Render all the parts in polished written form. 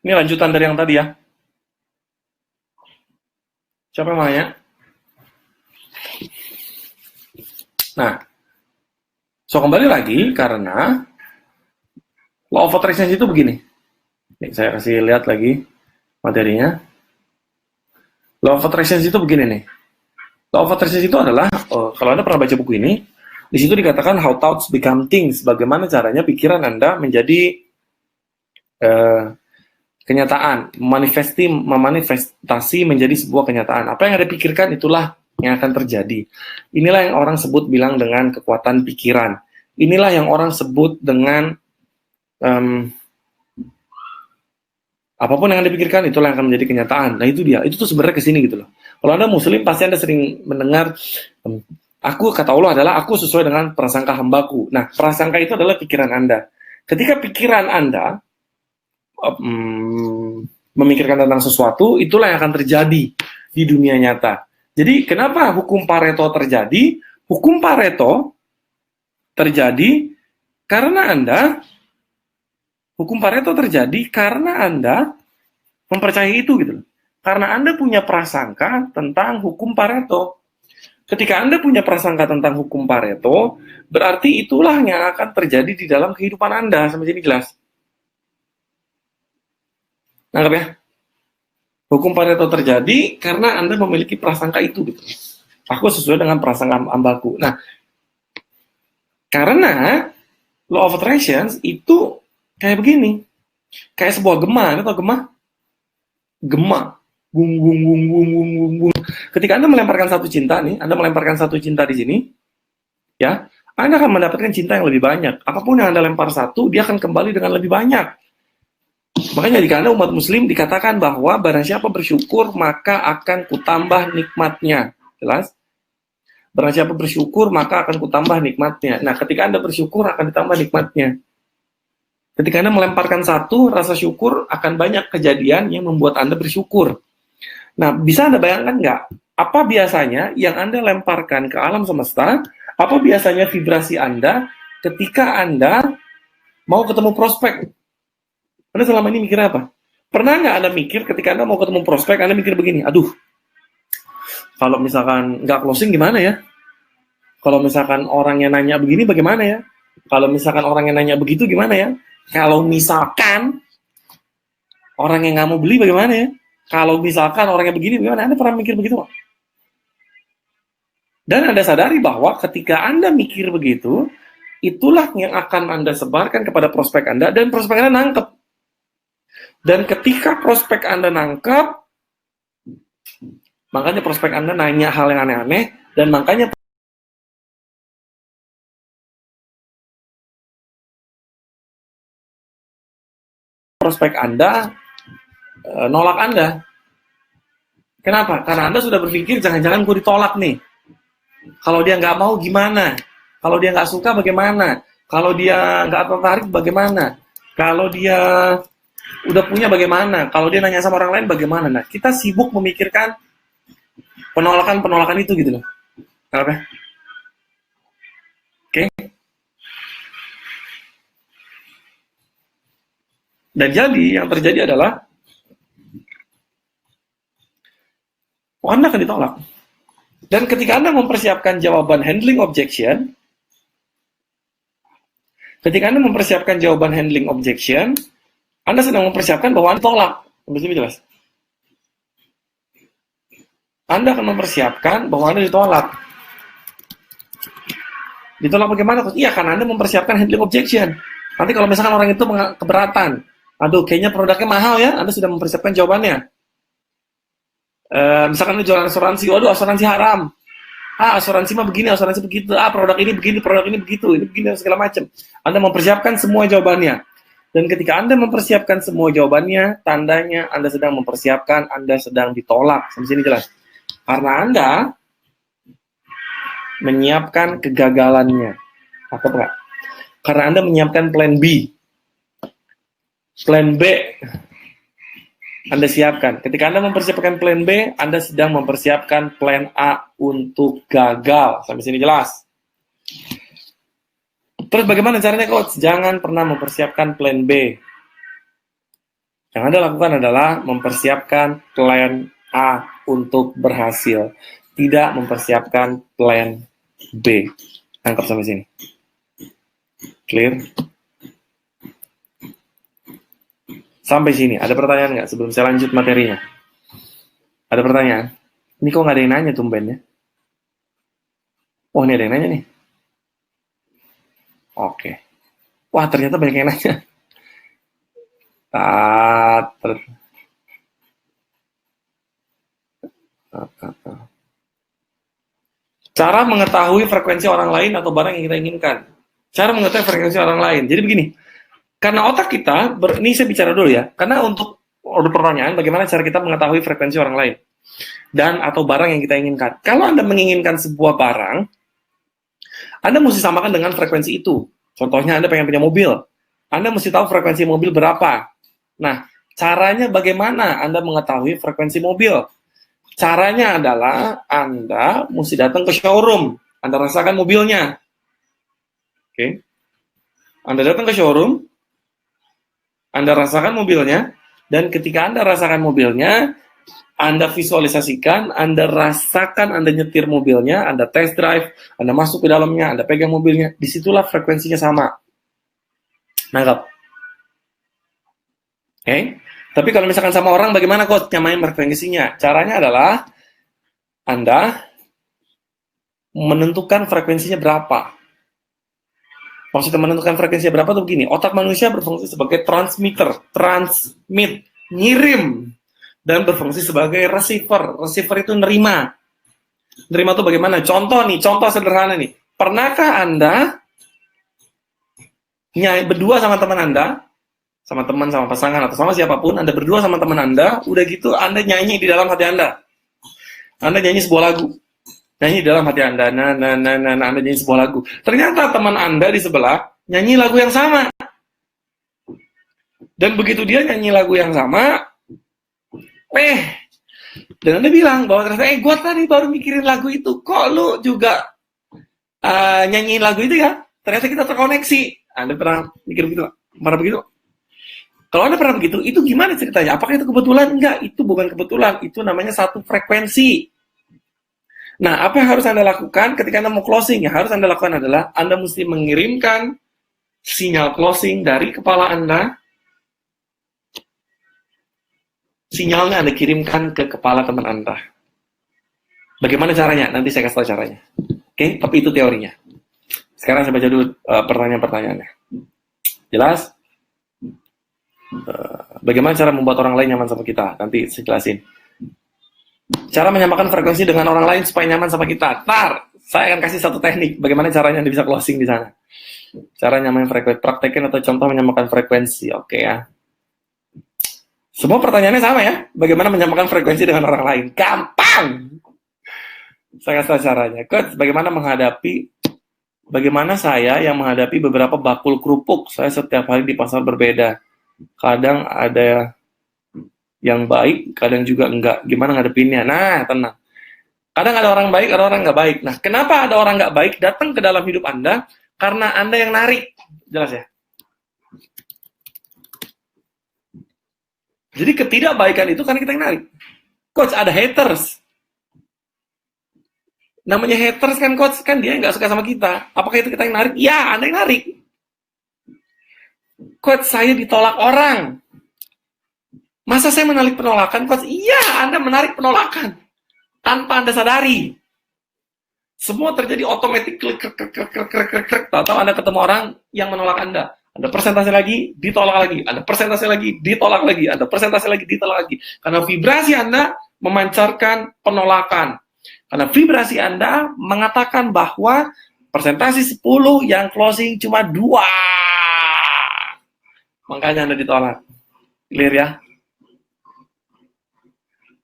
Ini lanjutan dari yang tadi ya. Siapa yang mau nanya? Nah, so kembali lagi karena law of attraction itu begini. Nih, saya kasih lihat lagi materinya. Law of attraction itu begini nih. Law of attraction itu adalah, kalau Anda pernah baca buku ini, di situ dikatakan how thoughts become things, bagaimana caranya pikiran Anda menjadi eh, kenyataan, memanifestasi menjadi sebuah kenyataan. Apa yang Anda pikirkan itulah yang akan terjadi. Inilah yang orang sebut bilang dengan kekuatan pikiran. Inilah yang orang sebut dengan apapun yang Anda pikirkan itulah yang akan menjadi kenyataan. Nah itu dia, itu tuh sebenarnya kesini gitu loh. Kalau Anda Muslim pasti Anda sering mendengar aku kata Allah adalah aku sesuai dengan prasangka hambaku. Nah prasangka itu adalah pikiran Anda. Ketika pikiran Anda memikirkan tentang sesuatu, itulah yang akan terjadi di dunia nyata. Jadi kenapa hukum Pareto terjadi? Hukum Pareto terjadi karena hukum Pareto terjadi karena Anda mempercayai itu gitu. Karena Anda punya prasangka tentang hukum Pareto. Ketika Anda punya prasangka tentang hukum Pareto, berarti itulah yang akan terjadi di dalam kehidupan Anda. Sampai sini jelas? Nangkap ya? Hukum Pareto terjadi karena Anda memiliki prasangka itu gitu. Aku sesuai dengan prasangka hambaku. Nah, karena law of attraction itu kayak begini. Kayak sebuah gema, Anda tahu gema? Gema. Gung gung gung gung gung gung gung. Ketika Anda melemparkan satu cinta nih, Anda melemparkan satu cinta di sini, ya, Anda akan mendapatkan cinta yang lebih banyak. Apapun yang Anda lempar satu, dia akan kembali dengan lebih banyak. Makanya jika Anda umat muslim dikatakan bahwa barang siapa bersyukur maka akan kutambah nikmatnya. Jelas? Barang siapa bersyukur maka akan kutambah nikmatnya. Nah, ketika Anda bersyukur akan ditambah nikmatnya. Ketika Anda melemparkan satu, rasa syukur akan banyak kejadian yang membuat Anda bersyukur. Nah, bisa Anda bayangkan nggak? Apa biasanya yang Anda lemparkan ke alam semesta? Apa biasanya vibrasi Anda ketika Anda mau ketemu prospek? Anda selama ini mikir apa? Pernah nggak Anda mikir ketika Anda mau ketemu prospek, Anda mikir begini, aduh, kalau misalkan nggak closing gimana ya? Kalau misalkan orang yang nanya begini bagaimana ya? Kalau misalkan orang yang nanya begitu gimana ya? Kalau misalkan orang yang nggak mau beli bagaimana ya? Kalau misalkan orang yang begini bagaimana? Anda pernah mikir begitu? Dan Anda sadari bahwa ketika Anda mikir begitu, itulah yang akan Anda sebarkan kepada prospek Anda, dan prospek Anda nangkep. Dan ketika prospek Anda nangkep, makanya prospek Anda nanya hal yang aneh-aneh, dan makanya prospek Anda nolak Anda. Kenapa? Karena Anda sudah berpikir, jangan-jangan gue ditolak nih. Kalau dia nggak mau gimana? Kalau dia nggak suka bagaimana? Kalau dia nggak tertarik bagaimana? Kalau dia udah punya bagaimana? Kalau dia nanya sama orang lain bagaimana? Nah, kita sibuk memikirkan penolakan-penolakan itu gitu loh. Kenapa? Oke? Dan jadi yang terjadi adalah Anda akan ditolak. Dan ketika Anda mempersiapkan jawaban handling objection, Anda sedang mempersiapkan bahwa Anda tolak. Lebih jelas. Anda akan mempersiapkan bahwa Anda ditolak. Ditolak bagaimana? Iya, karena Anda mempersiapkan handling objection. Nanti kalau misalkan orang itu keberatan, aduh kayaknya produknya mahal ya, Anda sudah mempersiapkan jawabannya. Misalkan Anda jualan asuransi, waduh asuransi haram. Asuransi mah begini, asuransi begitu. Produk ini begini, produk ini begitu, ini begini segala macam. Anda mempersiapkan semua jawabannya. Dan ketika Anda mempersiapkan semua jawabannya, tandanya Anda sedang mempersiapkan, Anda sedang ditolak. Sampai sini jelas. Karena Anda menyiapkan kegagalannya. Apa enggak? Karena Anda menyiapkan plan B. Plan B Anda siapkan. Ketika Anda mempersiapkan plan B, Anda sedang mempersiapkan plan A untuk gagal. Sampai sini jelas. Terus bagaimana caranya, Coach? Jangan pernah mempersiapkan plan B. Yang Anda lakukan adalah mempersiapkan plan A untuk berhasil, tidak mempersiapkan plan B. Tangkap sampai sini. Clear? Sampai sini, ada pertanyaan nggak sebelum saya lanjut materinya? Ada pertanyaan? Ini kok nggak ada yang nanya tumbennya? Oh, ini ada yang nanya nih. Oke. Wah, ternyata banyak yang nanya. Cara mengetahui frekuensi orang lain atau barang yang kita inginkan. Cara mengetahui frekuensi orang lain. Jadi begini, karena otak kita, ini saya bicara dulu ya, karena untuk ada pertanyaan, bagaimana cara kita mengetahui frekuensi orang lain dan atau barang yang kita inginkan. Kalau Anda menginginkan sebuah barang, Anda mesti samakan dengan frekuensi itu. Contohnya Anda pengen punya mobil, Anda mesti tahu frekuensi mobil berapa. Nah, caranya bagaimana Anda mengetahui frekuensi mobil? Caranya adalah Anda mesti datang ke showroom, Anda rasakan mobilnya. Oke. Anda datang ke showroom, Anda rasakan mobilnya, dan ketika Anda rasakan mobilnya, Anda visualisasikan, Anda rasakan, Anda nyetir mobilnya, Anda test drive, Anda masuk ke dalamnya, Anda pegang mobilnya, disitulah frekuensinya sama. Nangkap? Oke? Tapi kalau misalkan sama orang, bagaimana kok nyamain frekuensinya? Caranya adalah Anda menentukan frekuensinya berapa. Maksudnya menentukan frekuensinya berapa tuh begini, otak manusia berfungsi sebagai transmitter, transmit, ngirim, dan berfungsi sebagai receiver. Receiver itu nerima. Nerima tuh bagaimana? Contoh nih, contoh sederhana nih. Pernahkah Anda berdua sama teman Anda, sama teman, sama pasangan, atau sama siapapun, Anda berdua sama teman Anda, udah gitu Anda nyanyi di dalam hati Anda. Anda nyanyi sebuah lagu. Nyanyi dalam hati Anda, Anda nyanyi sebuah lagu. Ternyata teman Anda di sebelah nyanyi lagu yang sama. Dan begitu dia nyanyi lagu yang sama, dan Anda bilang bahwa ternyata, gue tadi baru mikirin lagu itu, kok lu juga nyanyiin lagu itu ya? Ternyata kita terkoneksi. Anda pernah mikir begitu? Pernah begitu? Kalau Anda pernah begitu, itu gimana ceritanya? Apakah itu kebetulan? Enggak, itu bukan kebetulan. Itu namanya satu frekuensi. Nah, apa yang harus Anda lakukan ketika Anda mau closing? Yang harus Anda lakukan adalah Anda mesti mengirimkan sinyal closing dari kepala Anda. Sinyalnya Anda kirimkan ke kepala teman Anda. Bagaimana caranya? Nanti saya kasih tahu caranya. Oke, tapi itu teorinya. Sekarang saya baca dulu pertanyaan-pertanyaannya. Jelas? Bagaimana cara membuat orang lain nyaman sama kita? Nanti saya jelasin. Cara menyamakan frekuensi dengan orang lain supaya nyaman sama kita. Saya akan kasih satu teknik. Bagaimana caranya Anda bisa closing di sana. Cara nyamain frekuensi. Praktekin atau contoh menyamakan frekuensi. Oke ya. Semua pertanyaannya sama ya. Bagaimana menyamakan frekuensi dengan orang lain. Gampang. Saya kasih tahu caranya. Coach, bagaimana saya yang menghadapi beberapa bakul kerupuk. Saya setiap hari di pasar berbeda. Kadang ada yang baik, kadang juga enggak. Gimana ngadepinnya? Nah, tenang. Kadang ada orang baik, ada orang nggak baik. Nah, kenapa ada orang nggak baik datang ke dalam hidup Anda? Karena Anda yang narik. Jelas ya? Jadi ketidakbaikan itu karena kita yang narik. Coach, ada haters. Namanya haters kan, Coach, kan dia nggak suka sama kita. Apakah itu kita yang narik? Ya, Anda yang narik. Coach, saya ditolak orang. Masa saya menarik penolakan, Coach? Iya, Anda menarik penolakan. Tanpa Anda sadari. Semua terjadi otomatis. Tahu Anda ketemu orang yang menolak Anda. Anda persentase lagi, ditolak lagi. Anda persentase lagi, ditolak lagi. Anda persentase lagi, ditolak lagi. Karena vibrasi Anda memancarkan penolakan. Karena vibrasi Anda mengatakan bahwa persentase 10 yang closing cuma 2. Makanya Anda ditolak. Clear ya?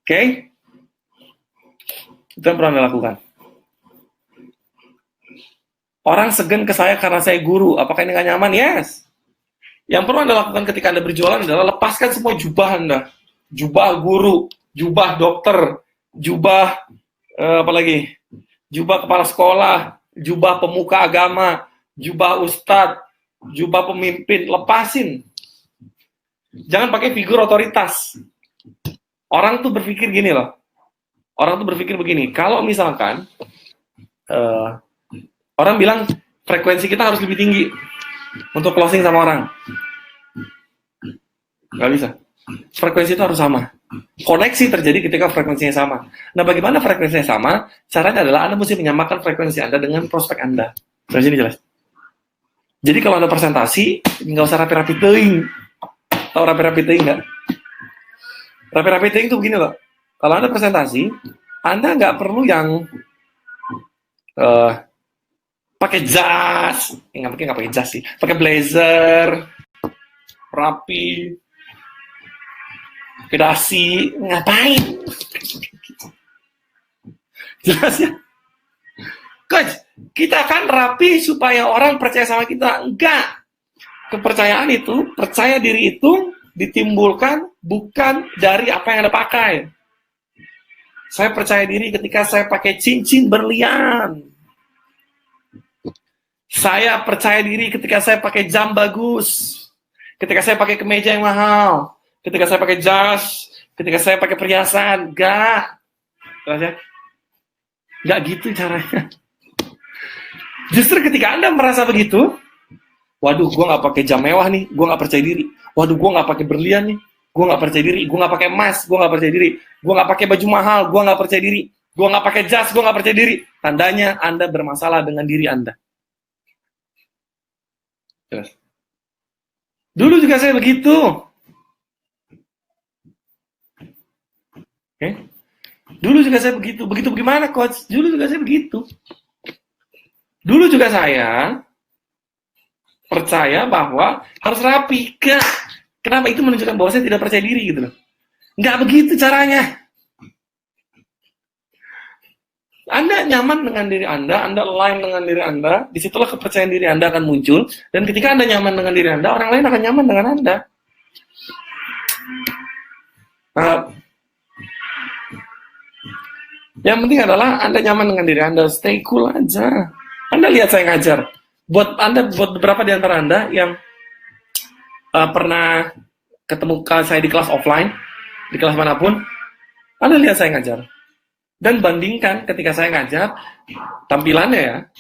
Oke? Itu yang perlu Anda lakukan. Orang segan ke saya karena saya guru. Apakah ini nggak nyaman? Yes. Yang perlu Anda lakukan ketika Anda berjualan adalah lepaskan semua jubah Anda. Jubah guru, jubah dokter, jubah apalagi? Jubah kepala sekolah, jubah pemuka agama, jubah ustadz, jubah pemimpin. Lepasin. Jangan pakai figur otoritas. Orang tuh berpikir gini loh. Orang tuh berpikir begini, kalau misalkan orang bilang frekuensi kita harus lebih tinggi untuk closing sama orang. Nggak bisa. Frekuensi itu harus sama. Koneksi terjadi ketika frekuensinya sama. Nah, bagaimana frekuensinya sama? Caranya adalah Anda mesti menyamakan frekuensi Anda dengan prospek Anda. Sampai sini jelas. Jadi kalau Anda presentasi, nggak usah rapi-rapi teuing. Tahu rapi-rapi teuing nggak? Rapi-rapi teuing itu begini loh. Kalau Anda presentasi, Anda nggak perlu yang pakai jas. Nggak pakai jas sih. Pakai blazer, rapi, dasi, ngapain? Jelas ya? Coach, kita kan rapi supaya orang percaya sama kita. Enggak. Kepercayaan itu, percaya diri itu ditimbulkan bukan dari apa yang Anda pakai. Saya percaya diri ketika saya pakai cincin berlian. Saya percaya diri ketika saya pakai jam bagus. Ketika saya pakai kemeja yang mahal. Ketika saya pakai jas. Ketika saya pakai perhiasan. Enggak. Enggak gitu caranya. Justru ketika Anda merasa begitu, waduh, gue nggak pakai jam mewah nih, gue nggak percaya diri. Waduh, gue nggak pakai berlian nih, gue nggak percaya diri. Gue nggak pakai emas, gue nggak percaya diri. Gue nggak pakai baju mahal, gue nggak percaya diri. Gue nggak pakai jas, gue nggak percaya diri. Tandanya Anda bermasalah dengan diri Anda. Jelas. Dulu juga saya begitu. Oke? Dulu juga saya begitu. Begitu bagaimana, Coach? Dulu juga saya begitu. Dulu juga saya percaya bahwa harus rapi. Kenapa? Itu menunjukkan bahwa saya tidak percaya diri gitu loh. Nggak begitu caranya. Anda nyaman dengan diri Anda align dengan diri Anda, disitulah kepercayaan diri Anda akan muncul, dan ketika Anda nyaman dengan diri Anda, orang lain akan nyaman dengan Anda. Nah, yang penting adalah Anda nyaman dengan diri Anda, stay cool aja. Anda lihat saya ngajar. Buat beberapa di antara Anda yang pernah ketemu saya di kelas offline, di kelas manapun, Anda lihat saya ngajar. Dan bandingkan ketika saya ngajar, tampilannya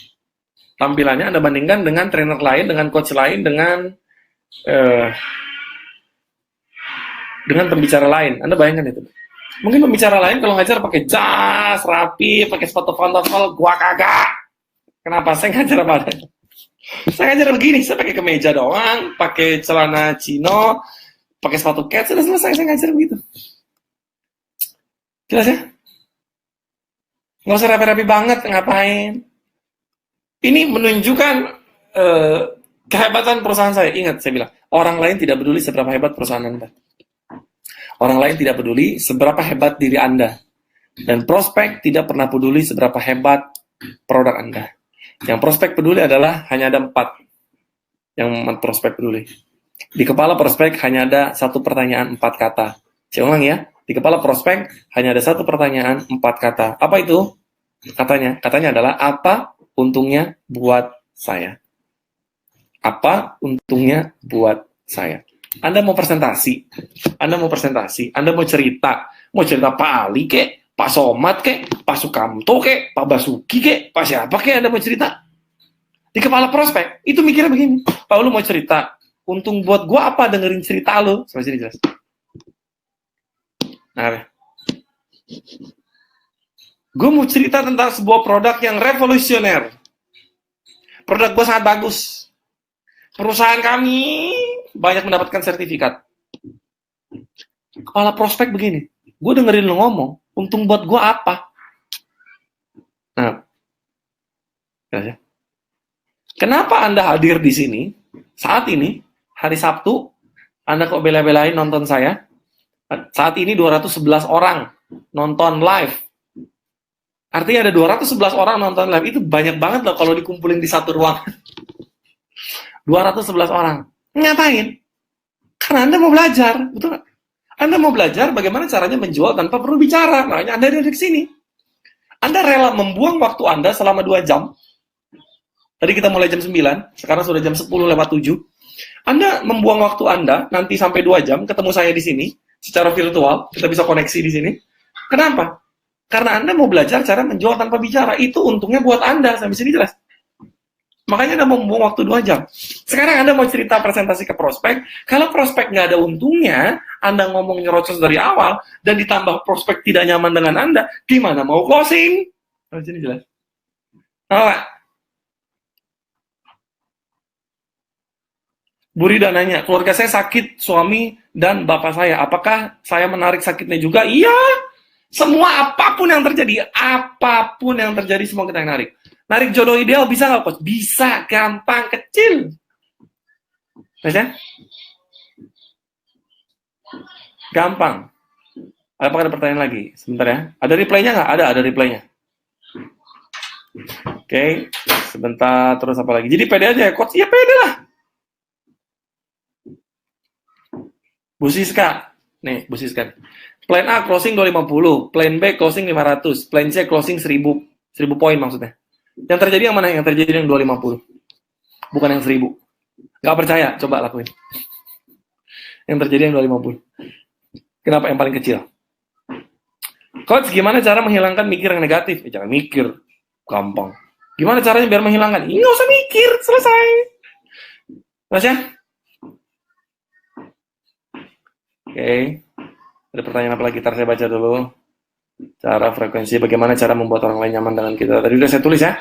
Anda bandingkan dengan trainer lain, dengan coach lain, dengan pembicara lain. Anda bayangkan itu. Mungkin pembicara lain kalau ngajar pakai jas, rapi, pakai sepatu pantofel, gua kagak. Kenapa? Saya ngajar apa adanya. Saya ngajar begini, saya pakai kemeja doang, pakai celana chino, pakai sepatu kets, sudah selesai saya ngajar begitu. Jelas ya? Nggak usah rapi-rapi banget, ngapain? Ini menunjukkan kehebatan perusahaan saya. Ingat, saya bilang, orang lain tidak peduli seberapa hebat perusahaan Anda. Orang lain tidak peduli seberapa hebat diri Anda. Dan prospek tidak pernah peduli seberapa hebat produk Anda. Yang prospek peduli adalah hanya ada 4 yang prospek peduli. Di kepala prospek hanya ada 1 pertanyaan 4 kata. Saya ulang ya, di kepala prospek hanya ada 1 pertanyaan 4 kata. Apa itu? Katanya adalah, apa untungnya buat saya? Apa untungnya buat saya? Anda mau presentasi, Anda mau cerita Pak Ali kek, Pak Somad kek, Pak Sukamto kek, Pak Basuki kek, Pak siapa kek Anda mau cerita? Di kepala prospek, itu mikirnya begini, Pak lu mau cerita, untung buat gua apa dengerin cerita lu? Sampai sini jelas. Nah, gue mau cerita tentang sebuah produk yang revolusioner. Produk gue sangat bagus. Perusahaan kami banyak mendapatkan sertifikat. Kepala prospek begini, gue dengerin lo ngomong, untung buat gue apa? Nah, ya. Kenapa Anda hadir di sini saat ini, hari Sabtu, Anda kok bela-belain nonton saya? Saat ini 211 orang nonton live. Artinya ada 211 orang nonton live, itu banyak banget loh kalau dikumpulin di satu ruangan. 211 orang. Ngapain? Karena Anda mau belajar, betul nggak? Anda mau belajar bagaimana caranya menjual tanpa perlu bicara. Makanya Anda ada di sini. Anda rela membuang waktu Anda selama 2 jam. Tadi kita mulai jam 9, sekarang sudah jam 10 lewat 7. Anda membuang waktu Anda nanti sampai 2 jam ketemu saya di sini secara virtual, kita bisa koneksi di sini. Kenapa? Karena Anda mau belajar cara menjual tanpa bicara. Itu untungnya buat Anda. Sampai sini jelas. Makanya Anda mau membuang waktu 2 jam. Sekarang Anda mau cerita presentasi ke prospek. Kalau prospek nggak ada untungnya, Anda ngomong nyerocos dari awal, dan ditambah prospek tidak nyaman dengan Anda, gimana mau closing? Sampai sini jelas. Bu Rida nanya, keluarga saya sakit, suami dan bapak saya. Apakah saya menarik sakitnya juga? Iya. Semua apapun yang terjadi, semua kita yang narik. Narik jodoh ideal bisa nggak, Coach? Bisa, gampang, kecil. Bisa? Gampang. Apakah ada pertanyaan lagi? Sebentar ya. Ada reply-nya nggak? Ada reply-nya. Oke, sebentar, terus apa lagi? Jadi pede aja ya, Coach? Iya, pede lah. Bu Siska. Nih, Bu Siska. Plan A closing 250, plan B closing 500, plan C closing 1000 poin maksudnya. Yang terjadi yang mana? Yang terjadi yang 250. Bukan yang 1000. Gak percaya, coba lakuin. Yang terjadi yang 250. Kenapa yang paling kecil? Coach, gimana cara menghilangkan mikir yang negatif? Jangan mikir. Gampang. Gimana caranya biar menghilangkan? Nggak usah mikir, selesai. Mas ya? Oke. Ada pertanyaan apa lagi? Ntar saya baca dulu. Cara frekuensi, bagaimana cara membuat orang lain nyaman dengan kita. Tadi udah saya tulis ya.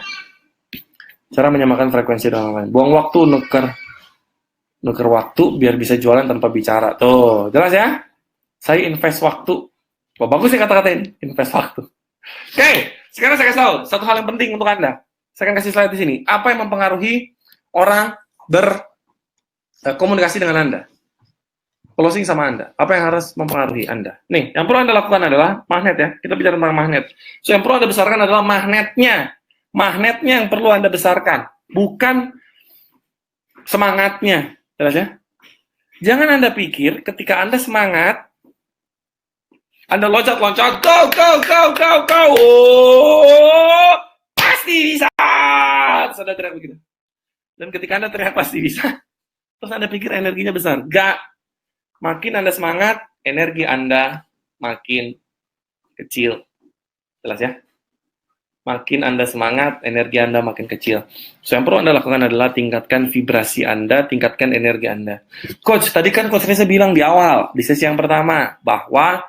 Cara menyamakan frekuensi dengan orang lain. Buang waktu, nuker waktu biar bisa jualan tanpa bicara. Tuh, jelas ya? Saya invest waktu. Wah, bagus sih kata-katain, invest waktu. Oke, sekarang saya kasih tahu satu hal yang penting untuk Anda. Saya akan kasih slide di sini. Apa yang mempengaruhi orang berkomunikasi dengan Anda? Closing sama Anda. Apa yang harus mempengaruhi Anda? Nih, yang perlu Anda lakukan adalah magnet ya. Kita bicara tentang magnet. So, yang perlu Anda besarkan adalah magnetnya. Magnetnya yang perlu Anda besarkan. Bukan semangatnya. Jelas ya? Jangan Anda pikir ketika Anda semangat, Anda loncat-loncat, go! Oh, pasti bisa! Terus Anda teriak begitu. Dan ketika Anda teriak pasti bisa, terus Anda pikir energinya besar. Gak. Makin Anda semangat, energi Anda makin kecil. Jelas ya? Makin Anda semangat, energi Anda makin kecil. So, yang perlu Anda lakukan adalah tingkatkan vibrasi Anda, tingkatkan energi Anda. Coach, tadi kan Coach Reza bilang di awal, di sesi yang pertama, bahwa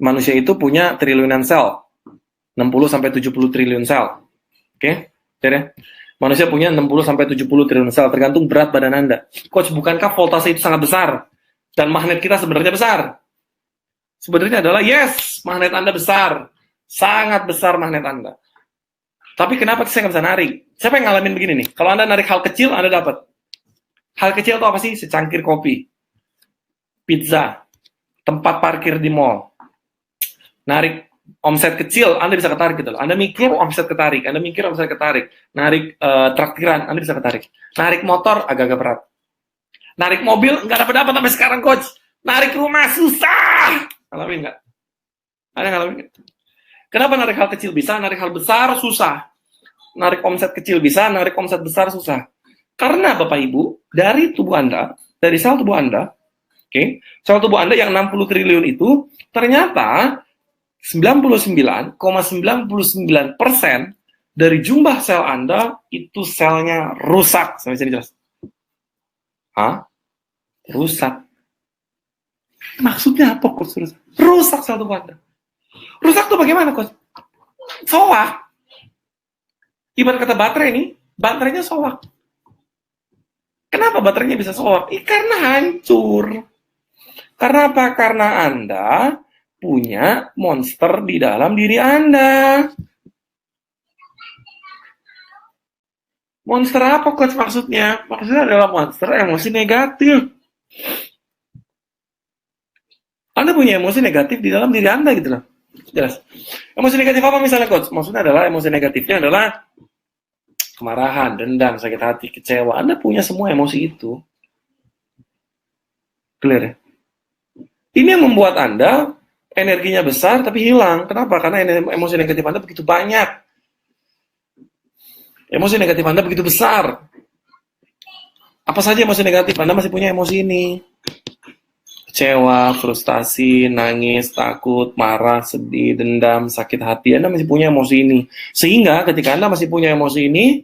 manusia itu punya triliunan sel. 60-70 triliun sel. Oke? Ya? Manusia punya 60-70 triliun sel, tergantung berat badan Anda. Coach, bukankah voltase itu sangat besar? Dan magnet kita sebenarnya besar? Sebenarnya adalah, yes, magnet Anda besar. Sangat besar magnet Anda. Tapi kenapa saya nggak bisa narik? Siapa yang ngalamin begini nih? Kalau Anda narik hal kecil, Anda dapat. Hal kecil itu apa sih? Secangkir kopi, pizza, tempat parkir di mall. Narik omset kecil, Anda bisa ketarik gitu loh. Anda mikir omset ketarik, narik traktiran, Anda bisa ketarik. Narik motor agak-agak berat. Narik mobil nggak dapat sampai sekarang, Coach. Narik rumah susah. Ngalamin nggak? Anda ngalamin nggak? Kenapa narik hal kecil bisa, narik hal besar susah? Narik omset kecil bisa, narik omset besar susah. Karena Bapak Ibu, dari tubuh Anda, dari sel tubuh Anda, sel tubuh Anda yang 60 triliun itu ternyata 99,99% dari jumlah sel Anda itu selnya rusak. Sampai sini jelas? Rusak. Maksudnya apa, Coach? Rusak sel tubuh Anda. Rusak tuh bagaimana, Coach? Soak. Ibarat kata baterai ini, baterainya soak. Kenapa baterainya bisa soak? Karena hancur. Karena apa? Karena Anda punya monster di dalam diri Anda. Monster apa, Coach, maksudnya? Maksudnya adalah monster emosi negatif. Anda punya emosi negatif di dalam diri Anda gitu loh. Jelas. Emosi negatif apa misalnya, Coach? Maksudnya adalah emosi negatifnya adalah kemarahan, dendam, sakit hati, kecewa. Anda punya semua emosi itu. Clear ya? Ini yang membuat Anda Energinya besar tapi hilang. Kenapa? Karena emosi negatif Anda begitu banyak. Emosi negatif Anda begitu besar. Apa saja emosi negatif? Anda masih punya emosi ini. Kecewa, frustasi, nangis, takut, marah, sedih, dendam, sakit hati. Anda masih punya emosi ini. Sehingga ketika Anda masih punya emosi ini,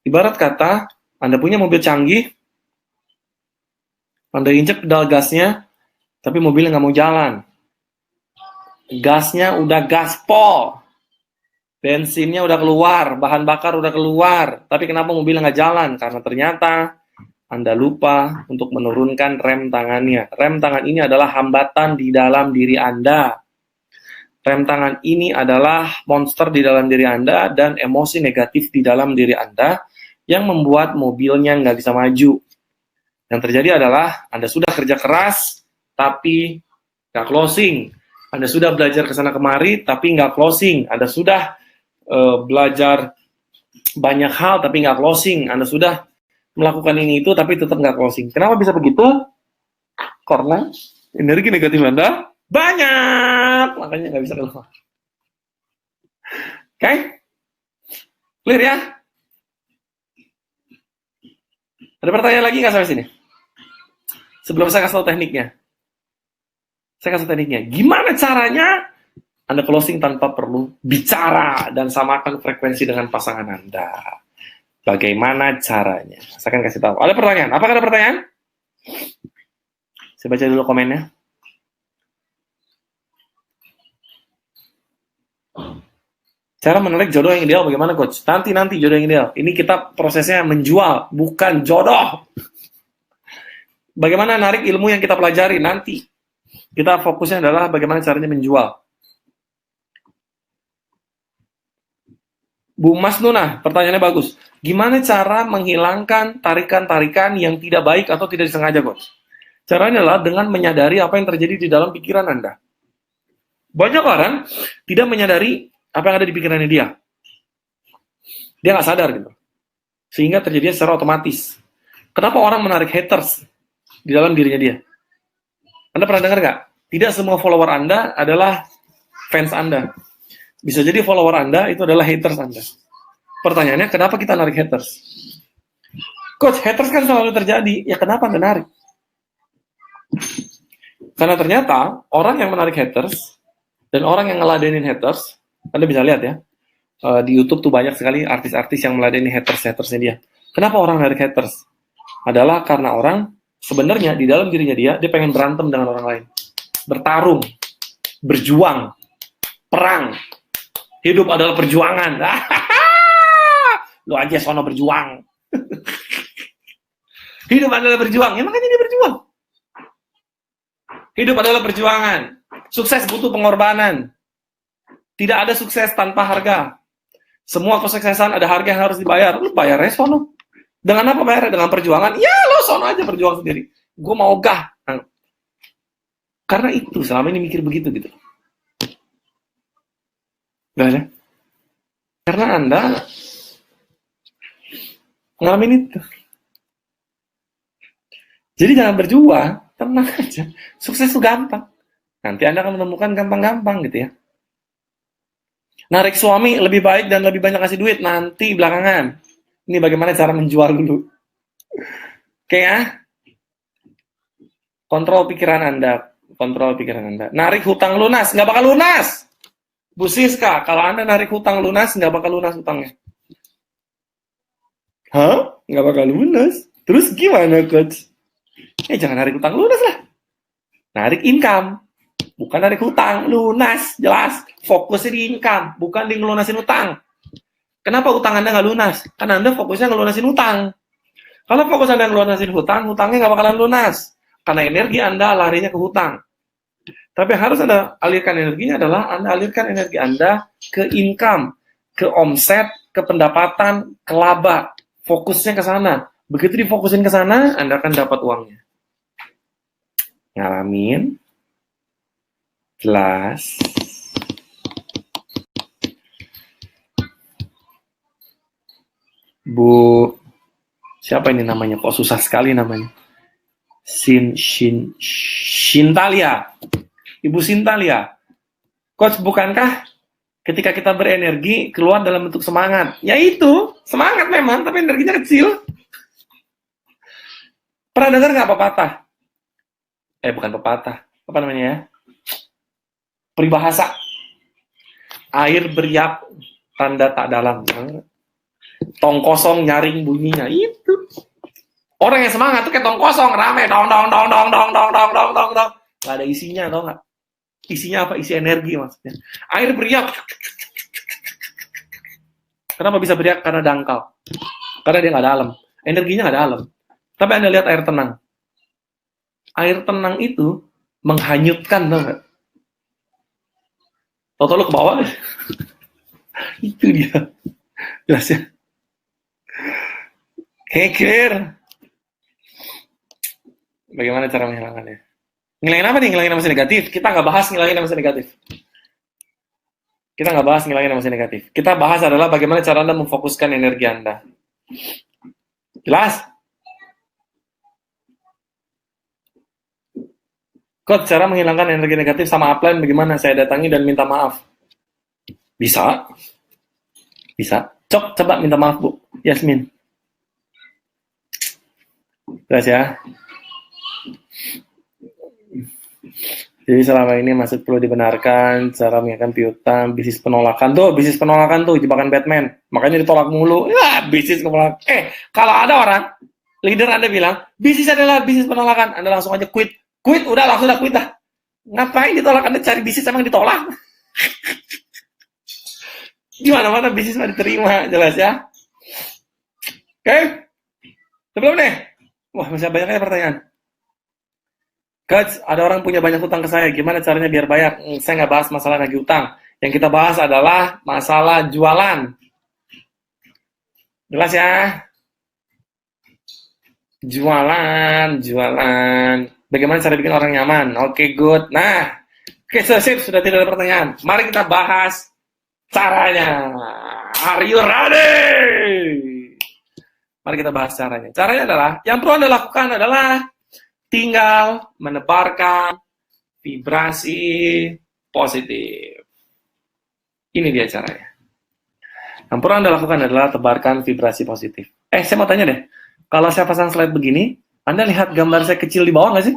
ibarat kata, Anda punya mobil canggih, Anda injek pedal gasnya, tapi mobilnya nggak mau jalan. Gasnya udah gaspol. Bensinnya udah keluar, bahan bakar udah keluar. Tapi kenapa mobilnya nggak jalan? Karena ternyata Anda lupa untuk menurunkan rem tangannya. Rem tangan ini adalah hambatan di dalam diri Anda. Rem tangan ini adalah monster di dalam diri Anda dan emosi negatif di dalam diri Anda yang membuat mobilnya nggak bisa maju. Yang terjadi adalah Anda sudah kerja keras, tapi nggak closing. Anda sudah belajar ke sana kemari, tapi nggak closing. Anda sudah belajar banyak hal, tapi nggak closing. Anda sudah melakukan ini itu, tapi tetap nggak closing. Kenapa bisa begitu? Karena energi negatif Anda banyak, makanya nggak bisa keluar. Oke? Clear ya? Ada pertanyaan lagi nggak sampai sini? Sebelum saya kasih tahu tekniknya. Saya kasih tekniknya. Gimana caranya Anda closing tanpa perlu bicara dan samakan frekuensi dengan pasangan Anda? Bagaimana caranya? Saya akan kasih tahu. Ada pertanyaan? Apakah ada pertanyaan? Saya baca dulu komennya. Cara menarik jodoh yang ideal bagaimana, Coach? Nanti jodoh yang ideal. Ini kita prosesnya menjual, bukan jodoh. Bagaimana narik ilmu yang kita pelajari nanti. Kita fokusnya adalah bagaimana caranya menjual. Bu Mas Nuna, pertanyaannya bagus. Gimana cara menghilangkan tarikan-tarikan yang tidak baik atau tidak disengaja, Coach? Caranya adalah dengan menyadari apa yang terjadi di dalam pikiran Anda. Banyak orang tidak menyadari apa yang ada di pikirannya dia. Dia nggak sadar gitu. Sehingga terjadi secara otomatis. Kenapa orang menarik haters di dalam dirinya dia? Anda pernah dengar nggak? Tidak semua follower Anda adalah fans Anda. Bisa jadi follower Anda itu adalah haters Anda. Pertanyaannya, kenapa kita narik haters? Coach, haters kan selalu terjadi. Ya kenapa Anda narik? Karena ternyata orang yang menarik haters dan orang yang ngeladenin haters, Anda bisa lihat ya, di YouTube tuh banyak sekali artis-artis yang meladeni haters-hatersnya dia. Kenapa orang narik haters? Adalah karena orang sebenarnya di dalam dirinya dia pengen berantem dengan orang lain. Bertarung, berjuang, perang. Hidup adalah perjuangan. Lu aja sono berjuang. Hidup adalah berjuang. Ya makanya dia berjuang. Hidup adalah perjuangan. Sukses butuh pengorbanan. Tidak ada sukses tanpa harga. Semua kesuksesan ada harga yang harus dibayar. Lu bayar aja sono. Dengan apa bayar? Dengan perjuangan. Ya lo sono aja berjuang sendiri. Gue mau gah. Nah, karena itu selama ini mikir begitu gitu. Gak ada. Karena Anda ngalamin itu. Jadi jangan berjuang, tenang aja. Sukses itu gampang. Nanti Anda akan menemukan gampang-gampang gitu ya. Narik suami lebih baik dan lebih banyak kasih duit nanti belakangan. Ini bagaimana cara menjual dulu. Oke ya. Kontrol pikiran Anda. Kontrol pikiran Anda. Narik hutang lunas, nggak bakal lunas. Bu Siska, kalau Anda narik hutang lunas, nggak bakal lunas hutangnya. Hah? Nggak bakal lunas? Terus gimana, Coach? Jangan narik hutang lunas lah. Narik income. Bukan narik hutang. Lunas, jelas. Fokusnya di income, bukan di ngelunasin hutang. Kenapa hutang Anda nggak lunas? Karena Anda fokusnya ngelunasin hutang. Kalau fokus Anda ngelunasin hutang, hutangnya nggak bakalan lunas. Karena energi Anda larinya ke hutang. Tapi yang harus Anda alirkan energinya adalah Anda alirkan energi Anda ke income, ke omset, ke pendapatan, ke laba. Fokusnya ke sana. Begitu difokusin ke sana, Anda akan dapat uangnya. Ngalamin. Jelas. Bu, siapa ini namanya? Kok susah sekali namanya? Shintalia. Ibu Sintalia, Coach, bukankah ketika kita berenergi keluar dalam bentuk semangat? Ya itu, semangat memang, tapi energinya kecil. Pernah dengar nggak pepatah? Bukan pepatah, apa namanya ya? Peribahasa. Air beriak, tanda tak dalam. Tong kosong nyaring bunyinya, itu. Orang yang semangat tuh kayak tong kosong, rame, dong, dong, dong, dong, dong, dong, dong, dong, dong, dong. Gak ada isinya, tau nggak? Isinya apa? Isi energi maksudnya. Air beriak. Kenapa bisa beriak? Karena dangkal. Karena dia nggak dalam. Energinya nggak dalam. Tapi Anda lihat air tenang. Air tenang itu menghanyutkan, tau nggak? Tau-tau lo ke bawah. Itu dia. Jelas ya? Clear. Bagaimana cara menghilangkannya? Ngilangin apa nih? Ngilangin emosi negatif. Kita nggak bahas ngilangin emosi negatif. Kita nggak bahas ngilangin emosi negatif. Kita bahas adalah bagaimana cara Anda memfokuskan energi Anda. Jelas? Coach, cara menghilangkan energi negatif sama upline bagaimana? Saya datangi dan minta maaf. Bisa. Bisa. Coba minta maaf, Bu. Yasmin. Jelas ya? Jadi selama ini masih perlu dibenarkan cara mengingatkan piutang, bisnis penolakan tuh jebakan Batman. Makanya ditolak mulu. Ya, bisnis penolakan. Kalau ada orang leader Anda bilang, bisnis adalah bisnis penolakan, Anda langsung aja quit. Quit, udah langsung quit dah. Ngapain ditolak? Anda cari bisnis emang ditolak. Di mana-mana bisnis mah diterima, jelas ya. Oke? Sebelum nih. Wah, masih banyak pertanyaan. Coach, ada orang punya banyak hutang ke saya, gimana caranya biar bayar? Saya nggak bahas masalah nagih utang. Yang kita bahas adalah masalah jualan. Jelas ya? Jualan. Bagaimana cara bikin orang nyaman? Oke, good. Nah, oke, sip, sudah tidak ada pertanyaan. Mari kita bahas caranya. Are you ready? Mari kita bahas caranya. Caranya adalah, yang perlu Anda lakukan adalah tinggal menebarkan vibrasi positif. Ini dia caranya. Yang perlu Anda lakukan adalah tebarkan vibrasi positif. Saya mau tanya deh, kalau saya pasang slide begini, Anda lihat gambar saya kecil di bawah nggak sih?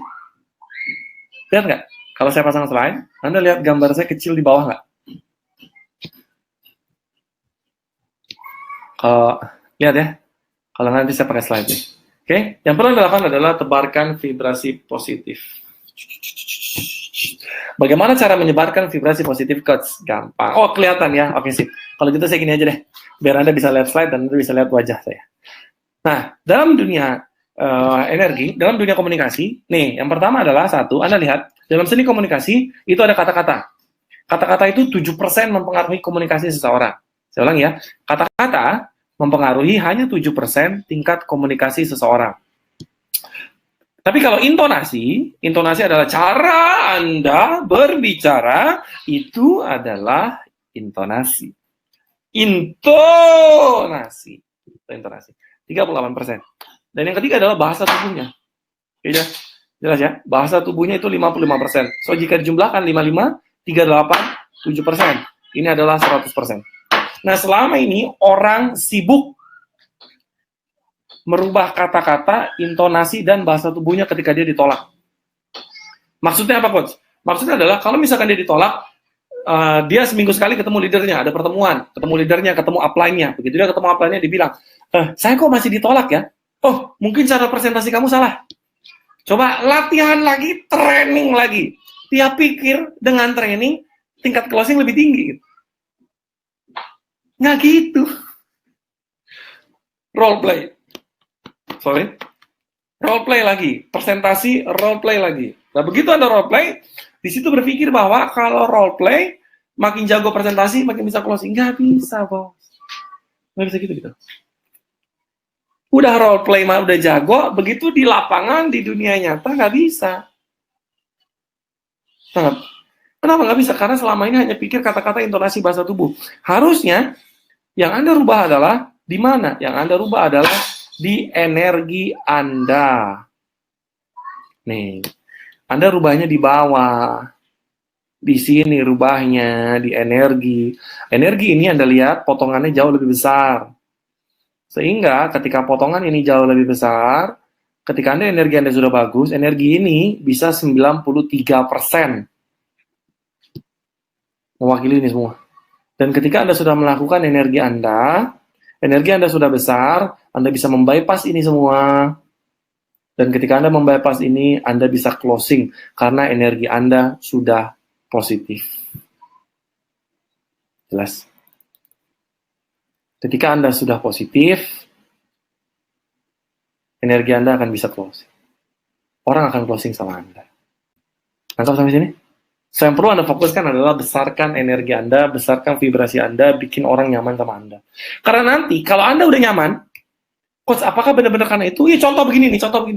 Lihat nggak? Kalau saya pasang slide, Anda lihat gambar saya kecil di bawah nggak? Lihat ya, kalau nanti saya pakai slide nih. Oke, yang perlu Anda lakukan adalah tebarkan vibrasi positif. Bagaimana cara menyebarkan vibrasi positif, Coach? Gampang. Oh, kelihatan ya. Oke, sip. Kalau gitu saya gini aja deh. Biar Anda bisa lihat slide dan Anda bisa lihat wajah saya. Nah, dalam dunia energi, dalam dunia komunikasi, nih, yang pertama adalah satu, Anda lihat, dalam seni komunikasi, itu ada kata-kata. Kata-kata itu 7% mempengaruhi komunikasi seseorang. Saya ulang ya, kata-kata mempengaruhi hanya 7% tingkat komunikasi seseorang. Tapi kalau intonasi adalah cara Anda berbicara, itu adalah intonasi. Intonasi. 38%. Dan yang ketiga adalah bahasa tubuhnya. Oke, jelas ya? Bahasa tubuhnya itu 55%. So, jika dijumlahkan 55, 38, 7%. Ini adalah 100%. Nah, selama ini orang sibuk merubah kata-kata, intonasi, dan bahasa tubuhnya ketika dia ditolak. Maksudnya apa, Coach? Maksudnya adalah, kalau misalkan dia ditolak, dia seminggu sekali ketemu leadernya, ada pertemuan, ketemu leadernya, ketemu upline-nya. Begitu dia ketemu upline-nya, dia bilang, saya kok masih ditolak ya? Oh, mungkin cara presentasi kamu salah. Coba latihan lagi, training lagi. Dia pikir dengan training, tingkat closing lebih tinggi. Nggak gitu. Role play. Role play lagi. Presentasi, role play lagi. Nah, begitu Anda role play, di situ berpikir bahwa kalau role play, makin jago presentasi, makin bisa closing. Nggak bisa, Bos. Nggak bisa gitu. Udah role play mah udah jago, begitu di lapangan, di dunia nyata, nggak bisa. Kenapa nggak bisa? Karena selama ini hanya pikir kata-kata, intonasi, bahasa tubuh. Harusnya, yang Anda rubah adalah di mana? Yang Anda rubah adalah di energi Anda. Nih, Anda rubahnya di bawah. Di sini rubahnya, di energi. Energi ini Anda lihat potongannya jauh lebih besar. Sehingga ketika potongan ini jauh lebih besar, ketika energi Anda sudah bagus, energi ini bisa 93% mewakili ini semua. Dan ketika Anda sudah melakukan energi Anda sudah besar, Anda bisa membypass ini semua. Dan ketika Anda membypass ini, Anda bisa closing karena energi Anda sudah positif. Jelas? Ketika Anda sudah positif, energi Anda akan bisa closing. Orang akan closing sama Anda. Nangkap sampai sini? So, yang perlu Anda fokuskan adalah besarkan energi Anda, besarkan vibrasi Anda, bikin orang nyaman sama Anda. Karena nanti, kalau Anda udah nyaman, Coach, apakah benar-benar karena itu? Ya, contoh begini nih. Contoh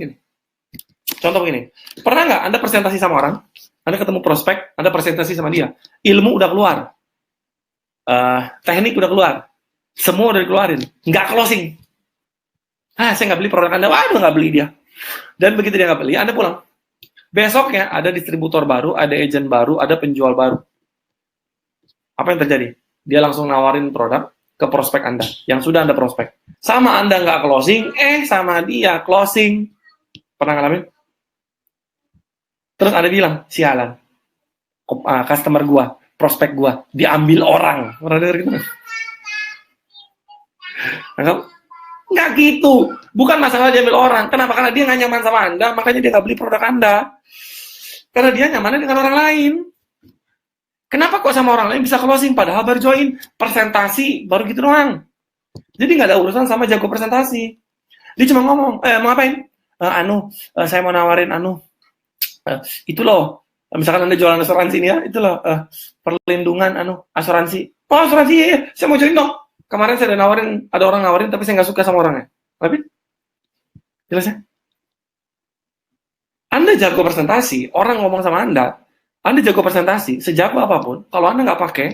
begini. Pernah nggak Anda presentasi sama orang, Anda ketemu prospek, Anda presentasi sama dia, ilmu udah keluar, teknik udah keluar, semua udah dikeluarin, nggak closing. Saya nggak beli produk Anda, waduh nggak beli dia. Dan begitu dia nggak beli, Anda pulang. Besoknya ada distributor baru, ada agent baru, ada penjual baru. Apa yang terjadi? Dia langsung nawarin produk ke prospek Anda, yang sudah Anda prospek. Sama Anda nggak closing, sama dia closing. Pernah ngalamin? Terus Anda bilang, sialan. Customer gua, prospek gua, diambil orang. Pernah denger gitu? Nggak gitu. Bukan masalah diambil orang. Kenapa? Karena dia nggak nyaman sama Anda, makanya dia nggak beli produk Anda. Karena dia nyamannya dengan orang lain. Kenapa kok sama orang lain bisa closing? Padahal baru join. Presentasi, baru gitu doang. Jadi nggak ada urusan sama jago presentasi. Dia cuma ngomong, mau ngapain? Saya mau nawarin itu loh. Misalkan Anda jualan asuransi nih ya, itu loh, perlindungan asuransi. Oh, asuransi, iya, saya mau join dong. Kemarin saya ada orang nawarin, tapi saya nggak suka sama orangnya. Tapi, jelas ya? Anda jago presentasi, orang ngomong sama Anda jago presentasi, sejago apapun, kalau Anda nggak pakai,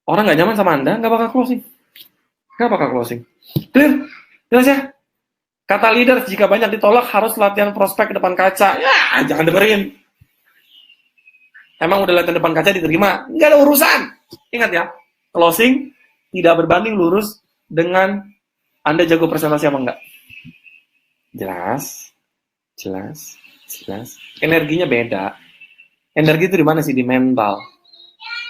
orang nggak nyaman sama Anda, nggak bakal closing. Nggak bakal closing. Clear? Jelas ya? Kata leader, jika banyak ditolak, harus latihan prospek depan kaca. Ya, jangan dengerin. Emang udah latihan depan kaca diterima? Nggak ada urusan. Ingat ya, closing tidak berbanding lurus dengan Anda jago presentasi apa enggak. Jelas? Energinya beda. Energi itu di mana sih? Di mental.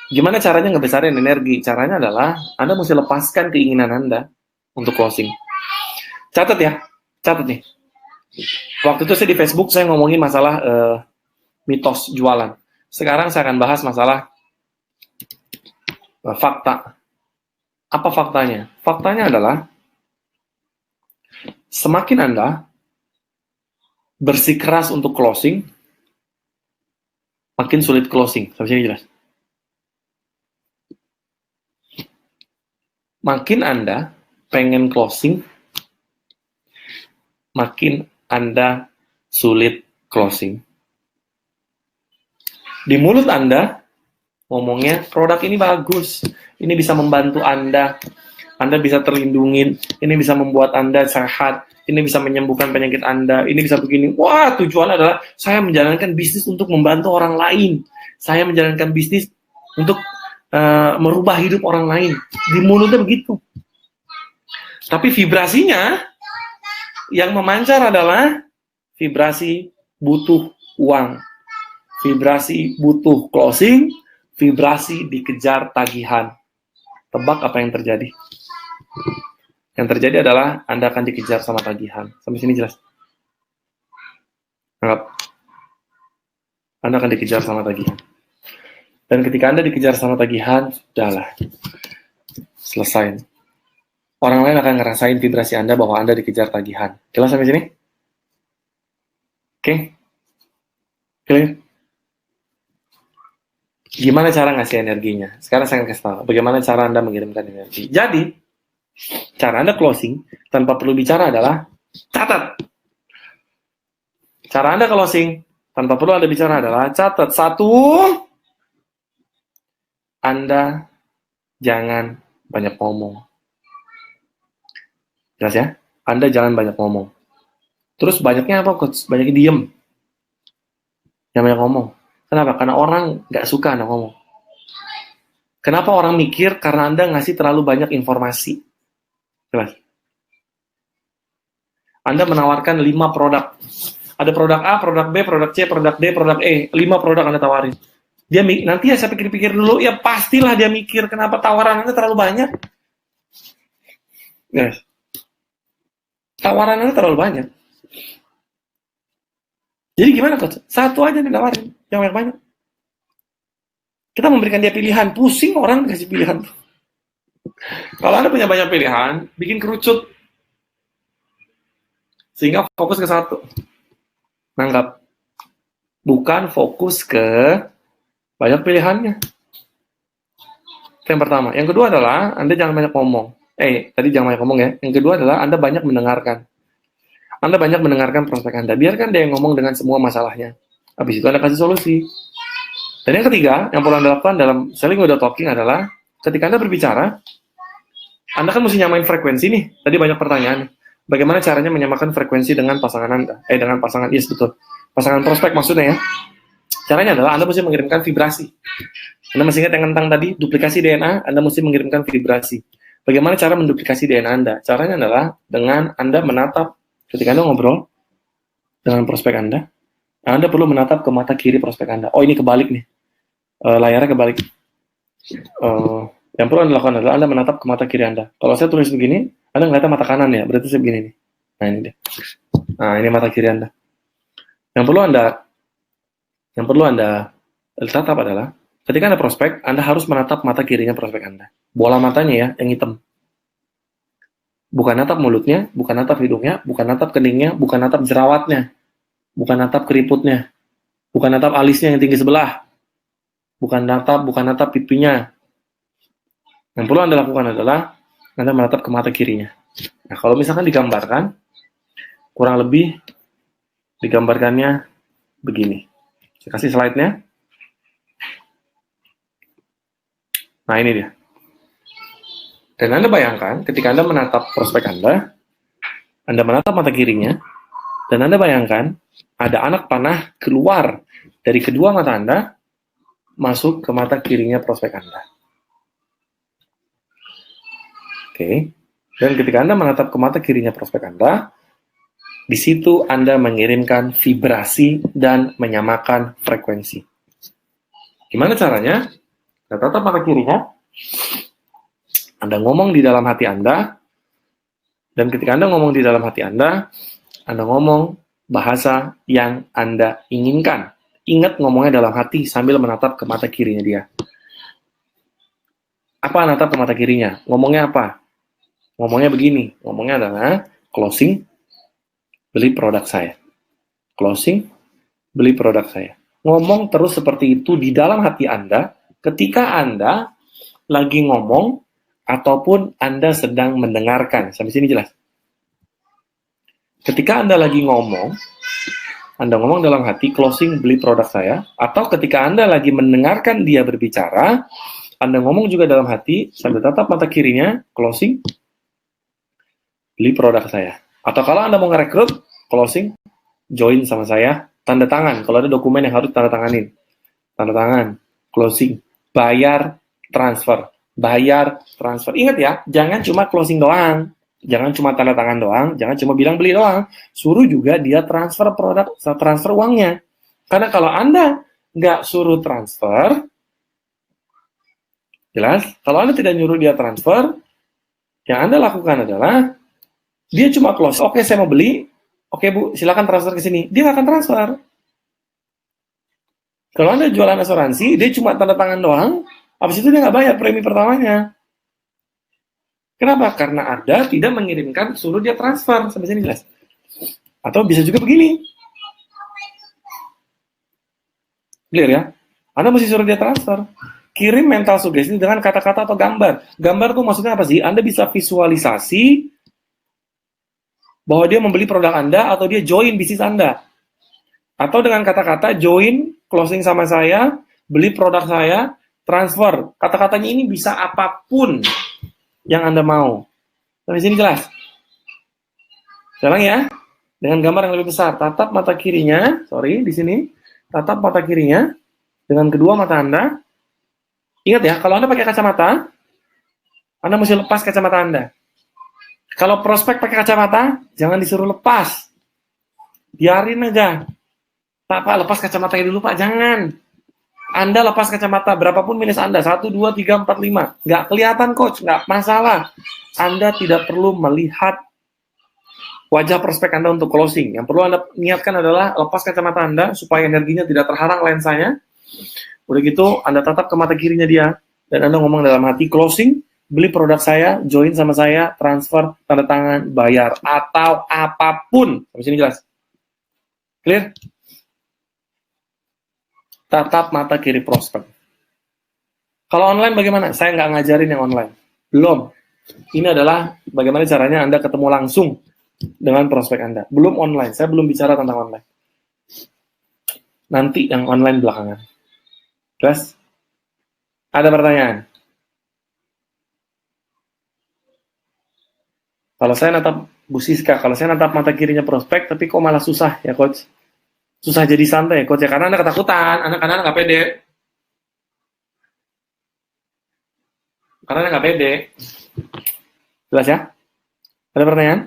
Gimana caranya ngebesarin energi? Caranya adalah Anda mesti lepaskan keinginan Anda untuk closing. Catat nih. Waktu itu saya di Facebook saya ngomongin masalah mitos jualan. Sekarang saya akan bahas masalah fakta. Apa faktanya? Faktanya adalah semakin Anda bersikeras untuk closing, makin sulit closing. Sampai sini jelas? Makin Anda pengen closing, makin Anda sulit closing. Di mulut Anda, ngomongnya, produk ini bagus, ini bisa membantu Anda bisa terlindungin, ini bisa membuat Anda sehat, ini bisa menyembuhkan penyakit Anda, ini bisa begini. Wah, tujuan adalah saya menjalankan bisnis untuk membantu orang lain. Saya menjalankan bisnis untuk merubah hidup orang lain. Di mulutnya begitu. Tapi vibrasinya yang memancar adalah vibrasi butuh uang, vibrasi butuh closing, vibrasi dikejar tagihan. Tebak apa yang terjadi? Yang terjadi adalah Anda akan dikejar sama tagihan. Sampai sini jelas? Anggap. Anda akan dikejar sama tagihan. Dan ketika Anda dikejar sama tagihan, sudahlah. Selesai. Orang lain akan ngerasain vibrasi Anda bahwa Anda dikejar tagihan. Jelas sampai sini? Oke? Clear? Gimana cara ngasih energinya? Sekarang saya akan kasih tahu. Bagaimana cara Anda mengirimkan energi. Jadi, cara Anda closing tanpa perlu bicara adalah catat. Cara Anda closing tanpa perlu Anda bicara adalah catat. 1, Anda jangan banyak ngomong. Jelas ya? Anda jangan banyak ngomong. Terus banyaknya apa, Coach? Banyaknya diem. Jangan banyak ngomong. Kenapa? Karena orang nggak suka Anda ngomong. Kenapa orang mikir? Karena Anda ngasih terlalu banyak informasi. Jelas. Anda menawarkan 5 produk. Ada produk A, produk B, produk C, produk D, produk E. 5 produk Anda tawarin. Dia nanti ya saya pikir-pikir dulu, ya pastilah dia mikir kenapa tawaran Anda terlalu banyak. Yes. Tawaran Anda terlalu banyak. Jadi gimana coach? Satu aja ditawarin, yang banyak-banyak. Kita memberikan dia pilihan, pusing orang kasih pilihan. Kalau Anda punya banyak pilihan, bikin kerucut. Sehingga fokus ke satu. Nangkap. Bukan fokus ke banyak pilihannya. Itu yang pertama. Yang kedua adalah, Anda jangan banyak ngomong. Tadi jangan banyak ngomong ya. Yang kedua adalah, Anda banyak mendengarkan. Anda banyak mendengarkan prospek Anda. Biarkan dia yang ngomong dengan semua masalahnya. Habis itu Anda kasih solusi. Dan yang ketiga, yang perlu Anda lakukan dalam selling without talking adalah, ketika Anda berbicara, Anda kan mesti nyamain frekuensi nih. Tadi banyak pertanyaan. Bagaimana caranya menyamakan frekuensi dengan pasangan Anda? Dengan pasangan, yes betul. Pasangan prospek maksudnya ya. Caranya adalah Anda mesti mengirimkan vibrasi. Anda masih ingat yang tentang tadi, duplikasi DNA, Anda mesti mengirimkan vibrasi. Bagaimana cara menduplikasi DNA Anda? Caranya adalah dengan Anda menatap, ketika Anda ngobrol dengan prospek Anda perlu menatap ke mata kiri prospek Anda. Oh, ini kebalik nih. Layarnya kebalik. Yang perlu Anda lakukan adalah Anda menatap ke mata kiri Anda. Kalau saya tulis begini, Anda ngeliatnya mata kanan ya, berarti saya begini nih. Nah, ini dia. Nah, ini mata kiri Anda. Yang perlu Anda tatap adalah, ketika Anda prospek, Anda harus menatap mata kirinya prospek Anda. Bola matanya ya, yang hitam. Bukan natap mulutnya, bukan natap hidungnya, bukan natap keningnya, bukan natap jerawatnya, bukan natap keriputnya, bukan natap alisnya yang tinggi sebelah, bukan natap pipinya. Yang perlu Anda lakukan adalah Anda menatap ke mata kirinya. Nah, kalau misalkan digambarkan, kurang lebih digambarkannya begini. Saya kasih slide-nya. Nah, ini dia. Dan Anda bayangkan, ketika Anda menatap prospek Anda menatap mata kirinya, dan Anda bayangkan, ada anak panah keluar dari kedua mata Anda, masuk ke mata kirinya prospek Anda. Oke. Dan ketika Anda menatap ke mata kirinya prospek Anda, di situ Anda mengirimkan vibrasi dan menyamakan frekuensi. Gimana caranya? Anda tatap mata kirinya, Anda ngomong di dalam hati Anda, dan ketika Anda ngomong di dalam hati Anda ngomong bahasa yang Anda inginkan. Ingat ngomongnya dalam hati sambil menatap ke mata kirinya dia. Apa natap ke mata kirinya? Ngomongnya apa? Ngomongnya begini. Ngomongnya adalah closing, beli produk saya. Closing, beli produk saya. Ngomong terus seperti itu di dalam hati Anda ketika Anda lagi ngomong ataupun Anda sedang mendengarkan. Sampai sini jelas? Ketika Anda lagi ngomong, Anda ngomong dalam hati, closing, beli produk saya. Atau ketika Anda lagi mendengarkan dia berbicara, Anda ngomong juga dalam hati, sambil tatap mata kirinya, closing, beli produk saya. Atau kalau Anda mau ngerekrut, closing, join sama saya, tanda tangan. Kalau ada dokumen yang harus tanda tanganin. Tanda tangan, closing, bayar, transfer. Bayar, transfer. Ingat ya, jangan cuma closing doang. Jangan cuma tanda tangan doang, jangan cuma bilang beli doang. Suruh juga dia transfer produk, transfer uangnya. Karena kalau Anda nggak suruh transfer, jelas, kalau Anda tidak nyuruh dia transfer, yang Anda lakukan adalah, dia cuma close, oke saya mau beli, oke Bu, silakan transfer ke sini. Dia nggak akan transfer. Kalau Anda jualan asuransi, dia cuma tanda tangan doang, habis itu dia nggak bayar premi pertamanya. Kenapa? Karena Anda tidak mengirimkan suruh dia transfer. Sampai sini jelas? Atau bisa juga begini. Clear ya? Anda mesti suruh dia transfer. Kirim mental sugesti dengan kata-kata atau gambar. Gambar tuh maksudnya apa sih? Anda bisa visualisasi bahwa dia membeli produk Anda atau dia join bisnis Anda. Atau dengan kata-kata join, closing sama saya, beli produk saya, transfer. Kata-katanya ini bisa apapun yang Anda mau. Sampai sini jelas? Sekarang ya, dengan gambar yang lebih besar, tatap mata kirinya, di sini, tatap mata kirinya, dengan kedua mata Anda. Ingat ya, kalau Anda pakai kacamata, Anda mesti lepas kacamata Anda. Kalau prospek pakai kacamata, jangan disuruh lepas. Biarin aja. Pak, lepas kacamatanya dulu, Pak. Jangan. Anda lepas kacamata, berapapun minus Anda, 1, 2, 3, 4, 5. Nggak kelihatan, coach. Nggak masalah. Anda tidak perlu melihat wajah prospek Anda untuk closing. Yang perlu Anda niatkan adalah lepas kacamata Anda supaya energinya tidak terharang lensanya. Udah gitu, Anda tatap ke mata kirinya dia dan Anda ngomong dalam hati, closing, beli produk saya, join sama saya, transfer, tanda tangan, bayar, atau apapun. Sampai sini jelas? Clear? Tatap mata kiri prospek. Kalau online bagaimana? Saya nggak ngajarin yang online. Belum. Ini adalah bagaimana caranya Anda ketemu langsung dengan prospek Anda. Belum online. Saya belum bicara tentang online. Nanti yang online belakangan. Terus? Ada pertanyaan? Kalau saya natap Bu Siska, kalau saya natap mata kirinya prospek, tapi kok malah susah ya, Coach? Susah jadi santai ya, Coach, ya? Karena Anda ketakutan, karena Anda nggak pede. Karena Anda nggak pede. Jelas ya? Ada pertanyaan?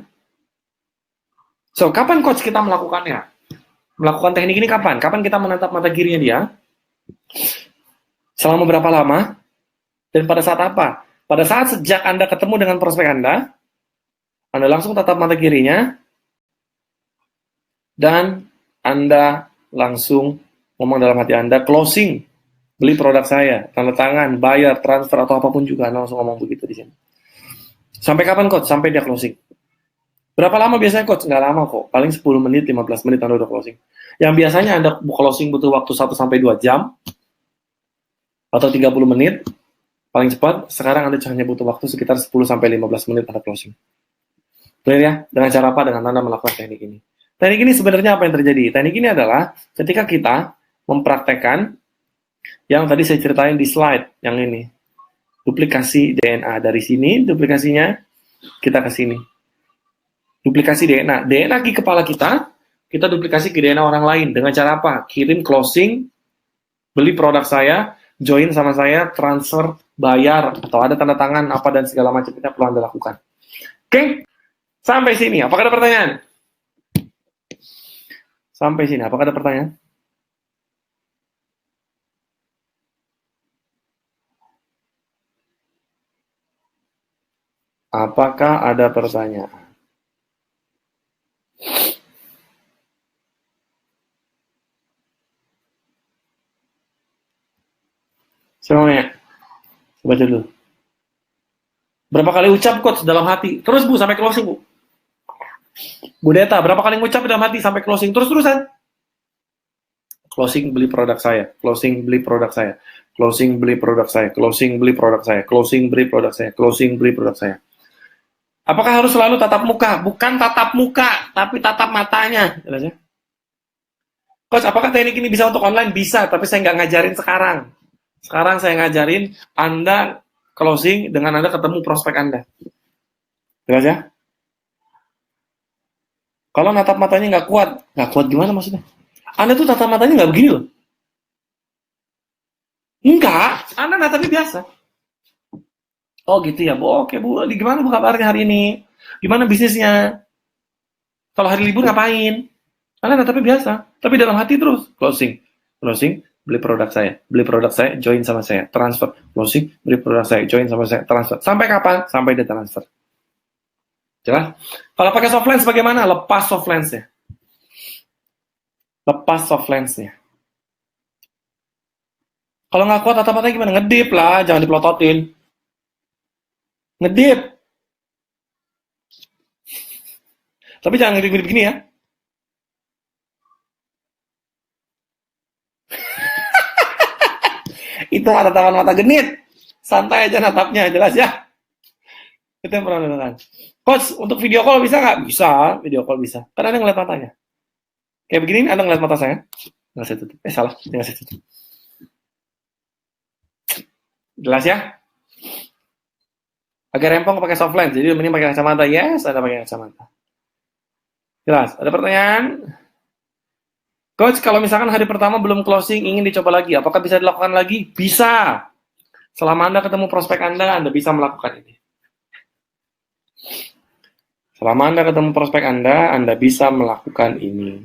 So, kapan Coach kita melakukannya? Melakukan teknik ini kapan? Kapan kita menatap mata kirinya dia? Selama berapa lama? Dan pada saat apa? Pada saat sejak Anda ketemu dengan prospek Anda langsung tatap mata kirinya, dan Anda langsung ngomong dalam hati Anda, closing, beli produk saya, tanda tangan, bayar, transfer, atau apapun juga, Anda langsung ngomong begitu di sini. Sampai kapan, Coach? Sampai dia closing. Berapa lama biasanya, Coach? Nggak lama kok, paling 10 menit, 15 menit Anda udah closing. Yang biasanya Anda closing butuh waktu 1-2 jam, atau 30 menit, paling cepat, sekarang Anda hanya butuh waktu sekitar 10-15 menit Anda closing. Clear ya? Dengan cara apa? Dengan Anda melakukan teknik ini. Teknik ini sebenarnya apa yang terjadi? Teknik ini adalah ketika kita mempraktekkan yang tadi saya ceritain di slide yang ini. Duplikasi DNA. Dari sini, duplikasinya kita ke sini. Duplikasi DNA. DNA di kepala kita duplikasi ke DNA orang lain. Dengan cara apa? Kirim closing, beli produk saya, join sama saya, transfer, bayar, atau ada tanda tangan, apa dan segala macam. Kita perlu Anda lakukan. Oke? Sampai sini, apakah ada pertanyaan? Sampai sini, apakah ada pertanyaan? Apakah ada pertanyaan? Semuanya, baca dulu. Berapa kali ucap, Coach, dalam hati? Terus, Bu, sampai closing, Bu. Bu Deta, berapa kali ngucap dalam hati sampai closing? Terus-terusan. Closing beli produk saya, closing beli produk saya, closing beli produk saya, closing beli produk saya, closing beli produk saya, closing beli produk saya. Apakah harus selalu tatap muka? Bukan tatap muka, tapi tatap matanya. Jelas ya? Coach, apakah teknik ini bisa untuk online? Bisa, tapi saya nggak ngajarin sekarang. Sekarang saya ngajarin Anda closing dengan Anda ketemu prospek Anda. Jelas ya? Kalau natap matanya nggak kuat gimana maksudnya? Anda tuh tatap matanya nggak begini loh. Enggak, Anda natapnya biasa. Oh gitu ya, Bu. Oke, Bu. Gimana Bu kabarnya hari ini? Gimana bisnisnya? Kalau hari libur ngapain? Anda natapnya biasa, tapi dalam hati terus. Closing, closing, beli produk saya, join sama saya, transfer, closing, beli produk saya, join sama saya, transfer. Sampai kapan? Sampai dia transfer. Jelas? Kalau pakai soft lens bagaimana? Lepas soft lensnya. Lepas soft lensnya. Kalau nggak kuat tatap matanya gimana? Ngedip lah, jangan dipelototin. Ngedip. Tapi jangan ngedip-ngedip begini ya. Itu ada tatapan mata genit. Santai aja natapnya, jelas ya. Itu yang pernah dilakukan. Coach, untuk video call bisa nggak? Bisa, video call bisa. Kan Anda ngeliat matanya. Kayak begini, Anda ngeliat mata saya. Nggak saya tutup. Salah. Nggak saya tutup. Jelas ya? Agak rempong pakai soft lens, jadi mending pakai kacamata. Yes, Anda pakai kacamata. Jelas. Ada pertanyaan? Coach, kalau misalkan hari pertama belum closing, ingin dicoba lagi, apakah bisa dilakukan lagi? Bisa. Selama Anda ketemu prospek Anda bisa melakukan ini. Selama Anda ketemu prospek Anda bisa melakukan ini.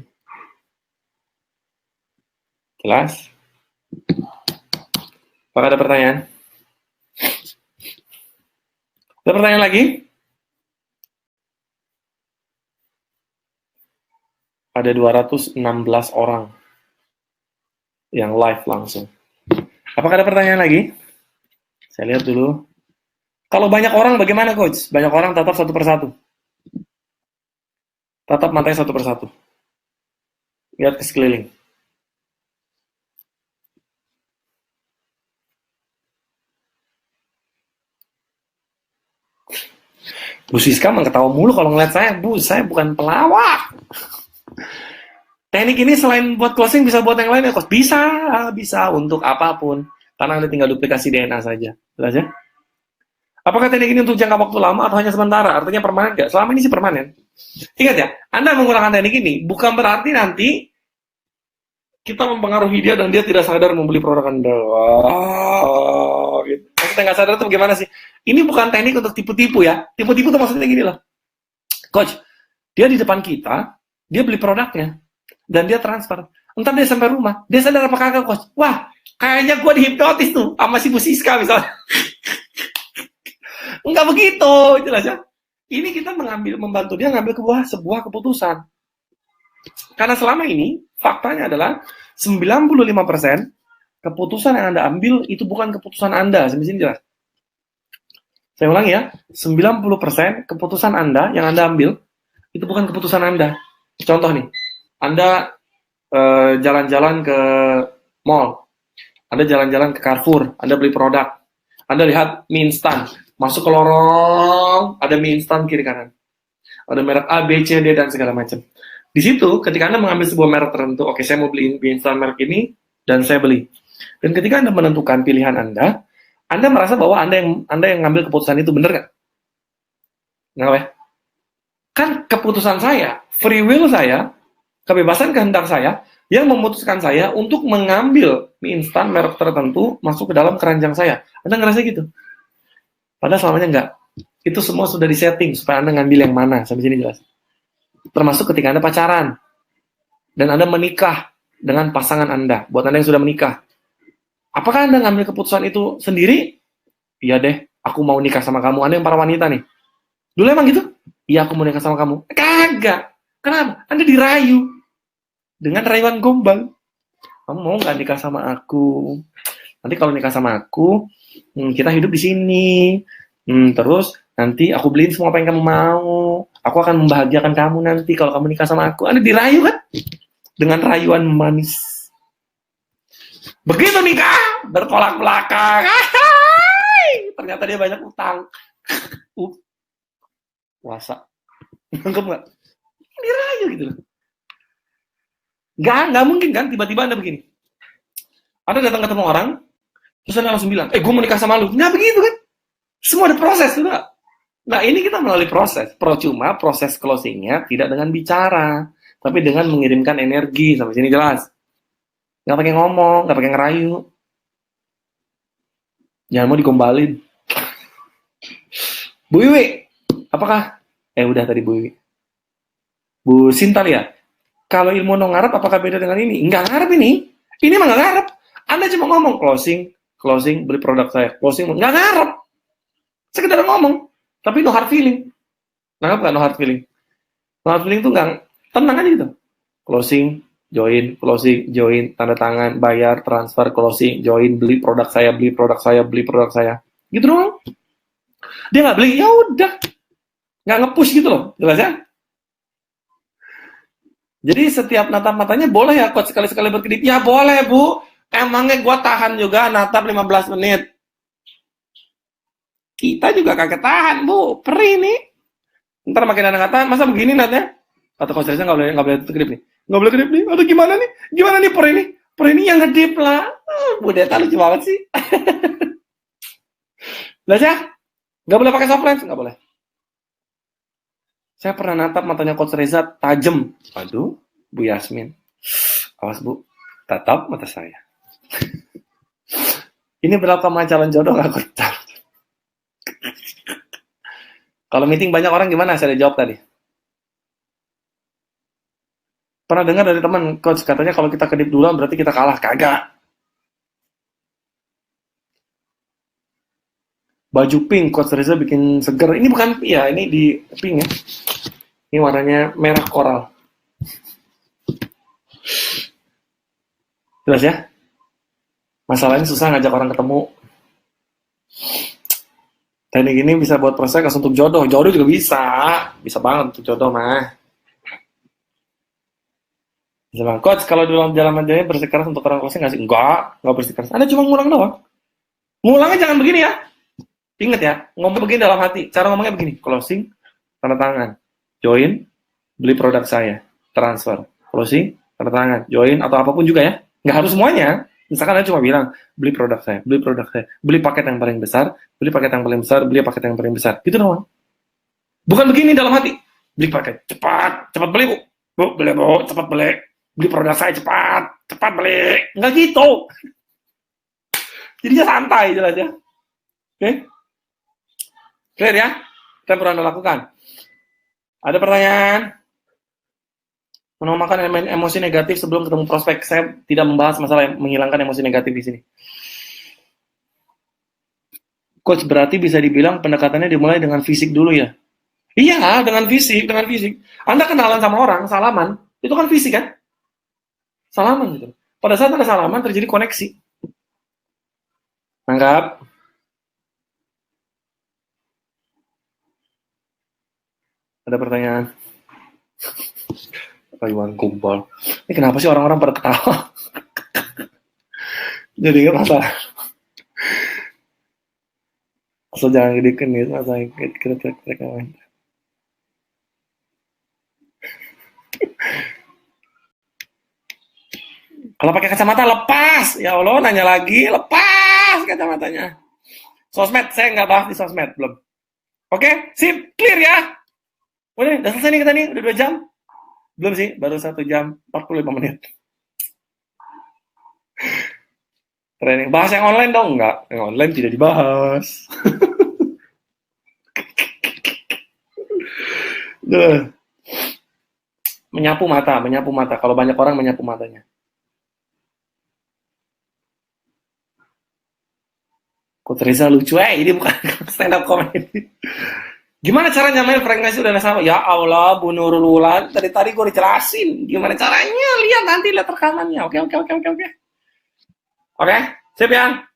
Jelas? Apakah ada pertanyaan? Ada pertanyaan lagi? Ada 216 orang yang live langsung. Apakah ada pertanyaan lagi? Saya lihat dulu. Kalau banyak orang bagaimana, Coach? Banyak orang tatap satu persatu. Tatap matanya satu persatu. Lihat ke sekeliling. Bu Siska ketawa mulu kalau ngeliat saya. Bu, saya bukan pelawak. Teknik ini selain buat closing bisa buat yang lain ya, Coach? Bisa untuk apapun. Karena Anda tinggal duplikasi DNA saja. Jelas ya? Apakah teknik ini untuk jangka waktu lama atau hanya sementara? Artinya permanen nggak? Selama ini sih permanen. Ingat ya, Anda menggunakan teknik ini bukan berarti nanti kita mempengaruhi dia dan dia tidak sadar membeli produk Anda. Wow, gitu. Maksudnya nggak sadar itu gimana sih? Ini bukan teknik untuk tipu-tipu ya. Tipu-tipu tuh maksudnya gini loh. Coach, dia di depan kita, dia beli produknya, dan dia transfer. Entar dia sampai rumah, dia sadar apa kagak, Coach? Wah, kayaknya gue dihipnotis tuh sama si Bu Siska misalnya. Enggak begitu, jelas ya. Ini kita membantu dia ngambil sebuah keputusan. Karena selama ini, faktanya adalah 95% keputusan yang Anda ambil itu bukan keputusan Anda. Sampai sini jelas. Saya ulangi ya, 90% keputusan Anda yang Anda ambil itu bukan keputusan Anda. Contoh nih, Anda jalan-jalan ke mall, Anda jalan-jalan ke Carrefour, Anda beli produk, Anda lihat mie instan, masuk ke lorong, ada mie instan kiri kanan, ada merek A, B, C, D, dan segala macam. Di situ, ketika Anda mengambil sebuah merek tertentu, oke, saya mau beli mie instan merek ini, dan saya beli. Dan ketika Anda menentukan pilihan Anda merasa bahwa Anda yang ngambil keputusan itu, benar nggak? Nggak ya? Kan keputusan saya, free will saya, kebebasan kehendak saya, yang memutuskan saya untuk mengambil mie instan merek tertentu masuk ke dalam keranjang saya. Anda ngerasa gitu? Padahal selamanya enggak. Itu semua sudah disetting supaya Anda ngambil yang mana. Sampai sini jelas. Termasuk ketika Anda pacaran. Dan Anda menikah dengan pasangan Anda. Buat Anda yang sudah menikah. Apakah Anda ngambil keputusan itu sendiri? Iya deh, aku mau nikah sama kamu. Anda yang para wanita nih. Dulu emang gitu? Iya, aku mau nikah sama kamu. Kagak. Kenapa? Anda dirayu. Dengan rayuan gombal. Kamu mau nggak nikah sama aku? Nanti kalau nikah sama aku, kita hidup di sini. Terus nanti aku beliin semua apa yang kamu mau. Aku akan membahagiakan kamu nanti kalau kamu nikah sama aku. Anda dirayu kan? Dengan rayuan manis. Begitu nikah, bertolak belakang. Ternyata dia banyak utang. Puasa. Nangkep nggak? Dirayu gitu loh. Nggak mungkin kan tiba-tiba Anda begini. Anda datang ketemu orang, terus Anda langsung bilang, gue mau nikah sama lu. Nggak begitu kan? Semua ada proses juga. Nah, ini kita melalui proses. Cuma proses closingnya tidak dengan bicara, tapi dengan mengirimkan energi. Sampai sini jelas. Nggak pakai ngomong, nggak pakai ngerayu. Jangan mau digombalin. Bu Iwi, apakah? Udah tadi Bu Iwi. Bu Sintalia, kalau ilmu no ngarep apakah beda dengan ini? Nggak ngarep ini. Ini mah nggak ngarep. Anda cuma ngomong closing, beli produk saya. Closing, nggak ngarep. Sekedar ngomong. Tapi no hard feeling. Nangkap nggak no hard feeling? No hard feeling tuh nggak, tenang aja gitu. Closing, join, tanda tangan, bayar, transfer, closing, join, beli produk saya. Gitu doang. Dia nggak beli, ya udah. Nggak nge-push gitu loh. Jelas ya? Jadi setiap natap matanya boleh ya, Coach, sekali-sekali berkedip. Ya boleh, Bu. Emangnya gue tahan juga natap 15 menit. Kita juga kagak tahan, Bu. Perih nih. Ntar makin ada nggak tahan, masa begini natnya? Atau Coach Reza nggak boleh kedip nih. Nggak boleh kedip nih. Aduh gimana nih? Gimana nih perih nih? Perih nih yang ngedip lah. Bu Deta lucu banget sih. Lah ya? Nggak boleh pakai soft lens? Nggak boleh. Saya pernah natap matanya Coach Reza tajam. Aduh, Bu Yasmin. Awas Bu, tatap mata saya. Ini berapa sama calon jodoh nggak Coach? Kalau meeting banyak orang gimana? Saya udah jawab tadi. Pernah dengar dari teman Coach, katanya kalau kita kedip duluan berarti kita kalah. Kagak. Baju pink, Coach Reza bikin seger. Ini bukan, ya ini di pink ya. Ini warnanya merah koral. Jelas ya? Masalahnya susah ngajak orang ketemu. Teknik ini bisa buat proses untuk jodoh. Jodoh juga bisa. Bisa banget untuk jodoh mah. Bisa banget. Coach, kalau dalam jalan manjanya bersikeras untuk orang closing nggak sih? Enggak bersikeras. Anda cuma ngulang doang. Ngulangnya jangan begini ya. Ingat ya, ngomong begini dalam hati. Cara ngomongnya begini. Closing, tanda tangan. Join, beli produk saya. Transfer. Closing, tanda tangan. Join, atau apapun juga ya. Nggak harus semuanya. Misalkan Anda cuma bilang, beli produk saya, beli paket yang paling besar, beli paket yang paling besar, beli paket yang paling besar. Gitu doang. Bukan begini dalam hati. Beli paket, cepat beli Bu. Bu, beli Bu, cepat beli. Beli produk saya cepat beli. Nggak gitu. Jadinya santai jelas ya. Oke? Clear ya? Kita yang perlu Anda lakukan. Ada pertanyaan? Menamakan emosi negatif sebelum ketemu prospek. Saya tidak membahas masalah menghilangkan emosi negatif di sini. Coach, berarti bisa dibilang pendekatannya dimulai dengan fisik dulu ya? Iya, dengan fisik. Anda kenalan sama orang, salaman, itu kan fisik kan? Salaman gitu. Pada saat Anda salaman terjadi koneksi. Nangkap? Ada pertanyaan? Rayuan kumpul. Ini kenapa sih orang-orang pada ketawa? Jadi ingat masalah. Asal jangan gedekan gitu, asal krek main. Kalau pakai kacamata lepas, ya Allah nanya lagi, lepas kacamatanya. Sosmed, saya nggak bahas di sosmed belum. Oke, sip, clear ya. Udah selesai nih kita nih, udah 2 jam. Belum sih, baru 1 jam 45 menit. Training. Bahas yang online dong? Enggak, yang online tidak dibahas. Menyapu mata. Kalau banyak orang menyapu matanya. Coach Reza lucu, ini bukan stand up comedy. Gimana cara nyamain frekuensi udara sama? Ya Allah, Bu Nurul Wulan, tadi gue dijelasin. Gimana caranya? Lihat rekamannya. Oke. Oke, siap ya?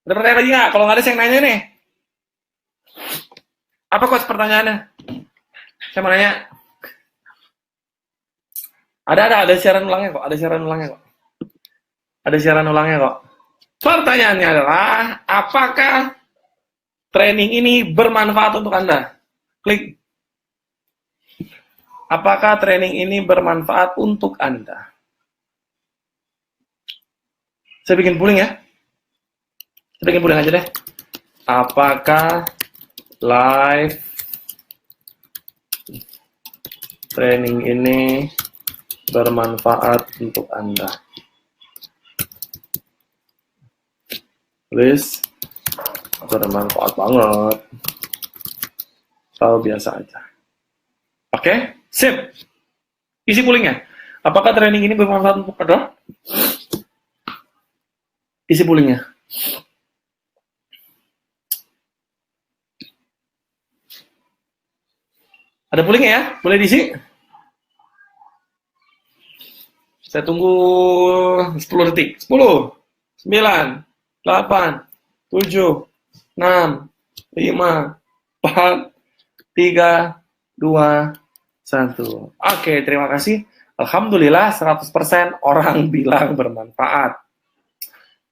Ada pertanyaan lagi nggak? Kalau nggak ada, saya nanya nih. Apa Coach pertanyaannya? Saya mau nanya. Ada siaran ulangnya kok. Pertanyaannya adalah, apakah training ini bermanfaat untuk Anda? Klik. Apakah training ini bermanfaat untuk Anda? Saya bikin polling ya. Saya bikin polling aja deh. Apakah live training ini bermanfaat untuk Anda? Please. Bermanfaat banget. Tahu biasa aja. Oke, sip. Isi pollingnya. Apakah training ini bermanfaat untuk Anda? Isi pollingnya. Ada pollingnya ya? Boleh diisi? Saya tunggu 10 detik. 10, 9, 8, 7, 6, 5, 4, 3, 2, 1. Oke, terima kasih. Alhamdulillah 100% orang bilang bermanfaat.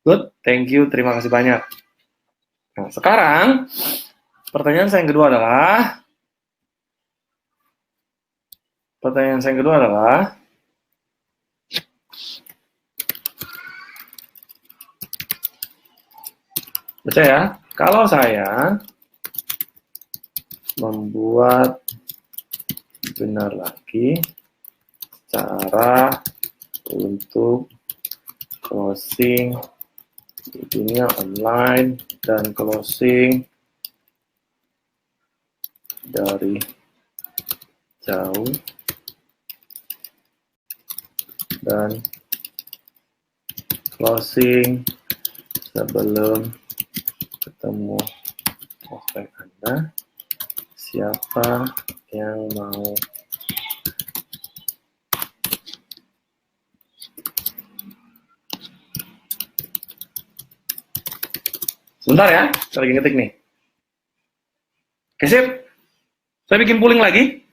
Good, thank you, terima kasih banyak. Nah, sekarang pertanyaan saya yang kedua adalah baca ya, kalau saya membuat benar lagi cara untuk closing di dunia online dan closing dari jauh dan closing sebelum ketemu prospek Anda. Siapa yang mau? Sebentar ya, saya lagi ngetik nih. Oke, sip. Saya bikin pooling lagi.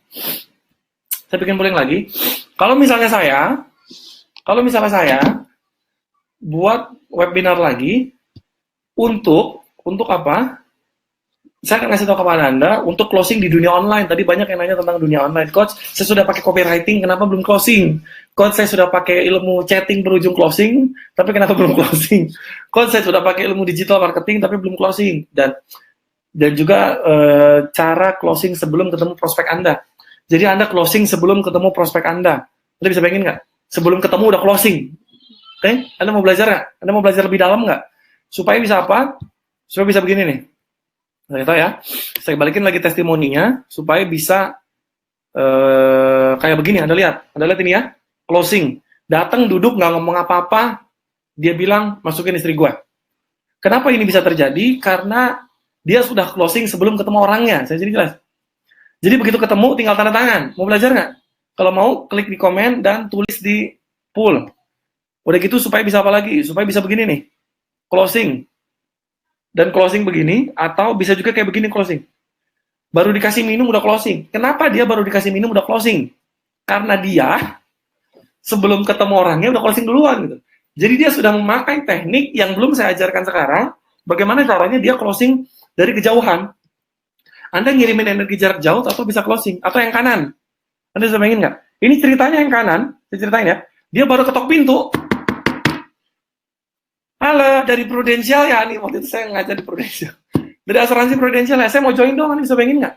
Kalau misalnya saya buat webinar lagi untuk apa? Saya akan kasih tahu kepada Anda untuk closing di dunia online. Tadi banyak yang nanya tentang dunia online. Coach, saya sudah pakai copywriting, kenapa belum closing? Coach, saya sudah pakai ilmu chatting berujung closing, tapi kenapa belum closing? Coach, saya sudah pakai ilmu digital marketing, tapi belum closing. Dan juga cara closing sebelum ketemu prospek Anda. Jadi Anda closing sebelum ketemu prospek Anda. Anda bisa bayangin nggak? Sebelum ketemu udah closing. Oke? Anda mau belajar nggak? Anda mau belajar lebih dalam nggak? Supaya bisa apa? Supaya bisa begini nih. Ternyata ya, saya balikin lagi testimoninya supaya bisa kayak begini. Anda lihat ini ya, closing. Datang duduk nggak ngomong apa-apa, dia bilang masukin istri gue. Kenapa ini bisa terjadi? Karena dia sudah closing sebelum ketemu orangnya. Saya jadi jelas. Jadi begitu ketemu tinggal tanda tangan. Mau belajar nggak? Kalau mau klik di komen dan tulis di pool. Udah gitu supaya bisa apa lagi? Supaya bisa begini nih, closing. Dan closing begini, atau bisa juga kayak begini closing. Baru dikasih minum udah closing. Kenapa dia baru dikasih minum udah closing? Karena dia sebelum ketemu orangnya udah closing duluan gitu. Jadi dia sudah memakai teknik yang belum saya ajarkan sekarang. Bagaimana caranya dia closing dari kejauhan. Anda ngirimin energi jarak jauh atau bisa closing. Atau yang kanan. Anda bisa bayangin nggak? Ini ceritanya yang kanan. Saya ceritain ya. Dia baru ketok pintu. Halo, dari Prudential ya, nih waktu itu saya ngajar di Prudential. Dari asuransi Prudential ya, saya mau join dong, Anda bisa bayangin nggak?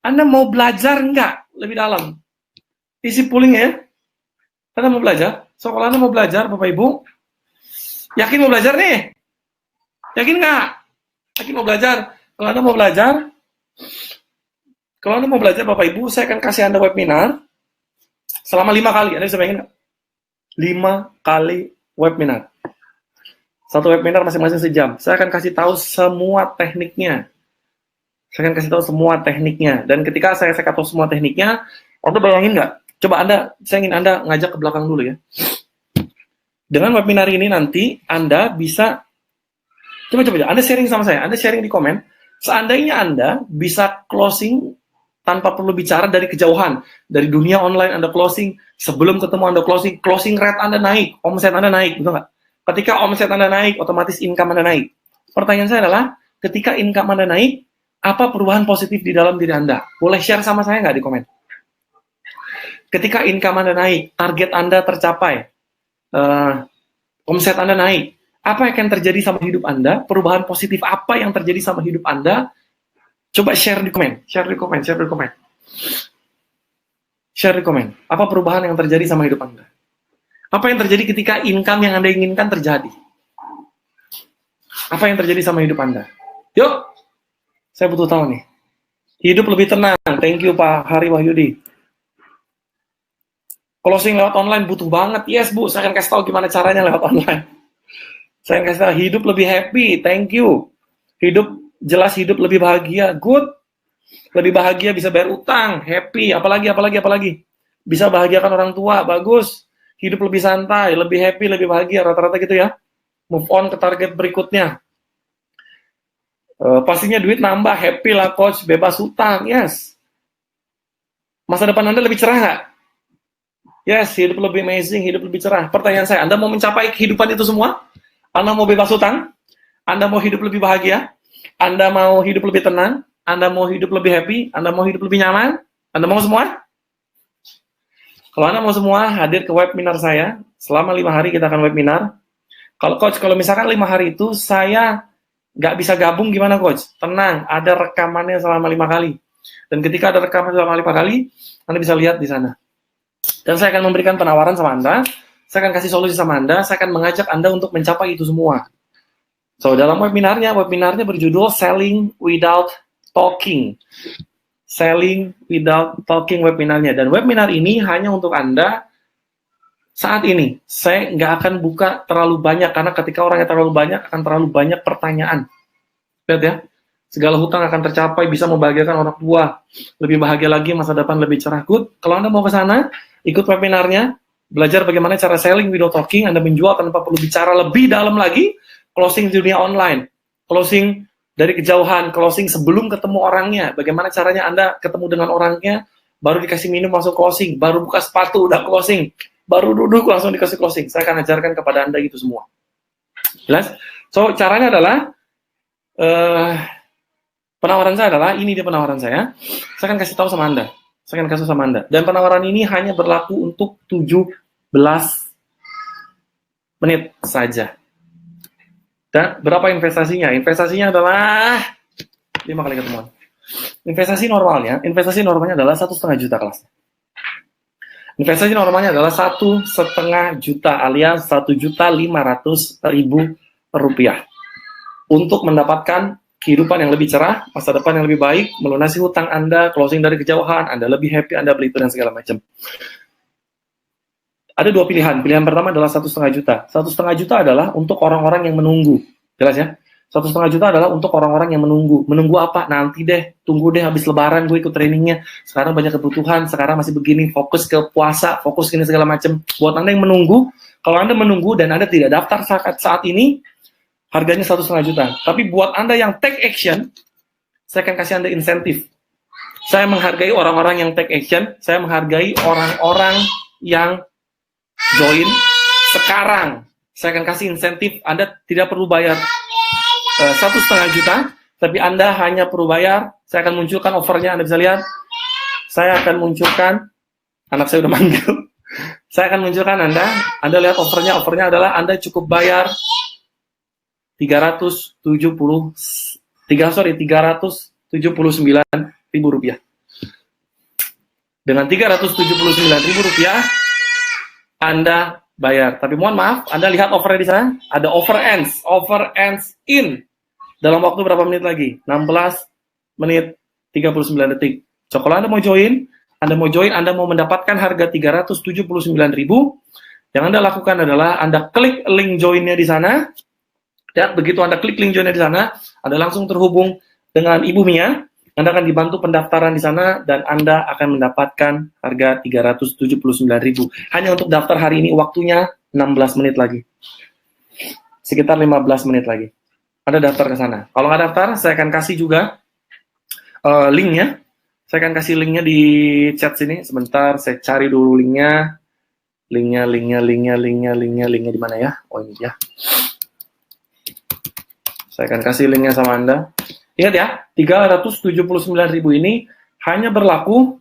Anda mau belajar nggak lebih dalam? Isi poolingnya ya. Anda mau belajar? So, kalau Anda mau belajar, Bapak Ibu, yakin mau belajar nih? Yakin nggak? Yakin mau belajar? Kalau Anda mau belajar, Bapak Ibu, saya akan kasih Anda webinar selama 5 kali. Anda bisa bayangin nggak? 5 kali webinar. Satu webinar masing-masing sejam. Saya akan kasih tahu semua tekniknya. Dan ketika saya kasih tahu semua tekniknya, Anda bayangin nggak? Coba saya ingin Anda ngajak ke belakang dulu ya. Dengan webinar ini nanti Anda bisa, coba Anda sharing sama saya. Anda sharing di komen. Seandainya Anda bisa closing tanpa perlu bicara dari kejauhan. Dari dunia online Anda closing, sebelum ketemu Anda closing rate Anda naik, omset Anda naik, betul nggak? Ketika omset Anda naik, otomatis income Anda naik. Pertanyaan saya adalah, ketika income Anda naik, apa perubahan positif di dalam diri Anda? Boleh share sama saya nggak di komen? Ketika income Anda naik, target Anda tercapai, omset Anda naik, apa yang akan terjadi sama hidup Anda? Perubahan positif apa yang terjadi sama hidup Anda? Coba share di komen. Apa perubahan yang terjadi sama hidup Anda? Apa yang terjadi ketika income yang Anda inginkan terjadi? Apa yang terjadi sama hidup Anda? Yuk, saya butuh tahu nih. Hidup lebih tenang. Thank you Pak Hari Wahyudi. Closing lewat online butuh banget. Yes Bu, saya akan kasih tahu gimana caranya lewat online. Saya akan kasih tahu hidup lebih happy. Thank you. Hidup lebih bahagia. Good. Lebih bahagia bisa bayar utang. Happy. Apalagi. Bisa bahagiakan orang tua. Bagus. Hidup lebih santai, lebih happy, lebih bahagia, rata-rata gitu ya. Move on ke target berikutnya. Pastinya duit nambah, happy lah coach, bebas hutang, yes. Masa depan Anda lebih cerah nggak? Yes, hidup lebih amazing, hidup lebih cerah. Pertanyaan saya, Anda mau mencapai kehidupan itu semua? Anda mau bebas hutang? Anda mau hidup lebih bahagia? Anda mau hidup lebih tenang? Anda mau hidup lebih happy? Anda mau hidup lebih nyaman? Anda mau semua? Kalau Anda mau semua, hadir ke webinar saya. Selama 5 hari kita akan webinar. Kalau misalkan 5 hari itu saya nggak bisa gabung, gimana Coach? Tenang, ada rekamannya selama 5 kali. Dan ketika ada rekaman selama 5 kali, Anda bisa lihat di sana. Dan saya akan memberikan penawaran sama Anda. saya akan kasih solusi sama Anda, saya akan mengajak Anda untuk mencapai itu semua. So, dalam webinarnya berjudul Selling Without Talking. Selling Without Talking webinarnya. Dan webinar ini hanya untuk Anda saat ini. Saya nggak akan buka terlalu banyak, karena ketika orangnya terlalu banyak, akan terlalu banyak pertanyaan. Lihat ya, segala hutang akan tercapai, bisa membahagiakan orang tua, lebih bahagia lagi, masa depan lebih cerah. Good. Kalau Anda mau ke sana, ikut webinarnya, belajar bagaimana cara selling without talking, Anda menjual tanpa perlu bicara lebih dalam lagi, closing di dunia online, closing dari kejauhan, closing sebelum ketemu orangnya, bagaimana caranya Anda ketemu dengan orangnya, baru dikasih minum langsung closing, baru buka sepatu udah closing, baru duduk langsung dikasih closing. Saya akan ajarkan kepada Anda itu semua. Jelas? So, caranya adalah, penawaran saya adalah, ini dia penawaran saya akan kasih tahu sama Anda. Saya akan kasih sama Anda. Dan penawaran ini hanya berlaku untuk 17 menit saja. Dan berapa investasinya? Investasinya adalah 5 kali ketemuan. Investasi normalnya adalah 1,5 juta kelas. Investasi normalnya adalah 1,5 juta alias 1.500.000 rupiah untuk mendapatkan kehidupan yang lebih cerah, masa depan yang lebih baik, melunasi hutang Anda, closing dari kejauhan, Anda lebih happy, Anda beli itu dan segala macam. Ada dua pilihan. Pilihan pertama adalah 1,5 juta. 1,5 juta adalah untuk orang-orang yang menunggu. Jelas ya? 1,5 juta adalah untuk orang-orang yang menunggu. Menunggu apa? Nanti deh, tunggu deh habis lebaran gue ikut trainingnya. Sekarang banyak kebutuhan, sekarang masih begini, fokus ke puasa, fokus gini segala macam. Buat Anda yang menunggu, kalau Anda menunggu dan Anda tidak daftar saat ini, harganya 1,5 juta. Tapi buat Anda yang take action, saya akan kasih Anda insentif. Saya menghargai orang-orang yang take action, saya menghargai orang-orang yang join sekarang. Saya akan kasih insentif. Anda tidak perlu bayar 1,5 juta, tapi Anda hanya perlu bayar. Saya akan munculkan offernya. Anda bisa lihat. Saya akan munculkan. Anak saya udah manggil. Saya akan munculkan Anda. Anda lihat offernya. Offernya adalah Anda cukup bayar 379.000 rupiah. Dengan 379.000 rupiah, Anda bayar. Tapi mohon maaf, Anda lihat offernya di sana. Ada offer ends in dalam waktu berapa menit lagi? 16 menit 39 detik. So, kalau Anda mau join, Anda mau mendapatkan harga 379.000, yang Anda lakukan adalah Anda klik link joinnya di sana. Ya, begitu Anda klik link joinnya di sana, Anda langsung terhubung dengan Ibu Mia. Anda akan dibantu pendaftaran di sana dan Anda akan mendapatkan harga 379.000. Hanya untuk daftar hari ini, waktunya 16 menit lagi. Sekitar 15 menit lagi. Anda daftar ke sana. Kalau nggak daftar, saya akan kasih juga linknya. Saya akan kasih linknya di chat sini. Sebentar, saya cari dulu linknya. Linknya di mana ya? Oh, ini ya. Saya akan kasih linknya sama Anda. Ingat ya, 379.000 ini hanya berlaku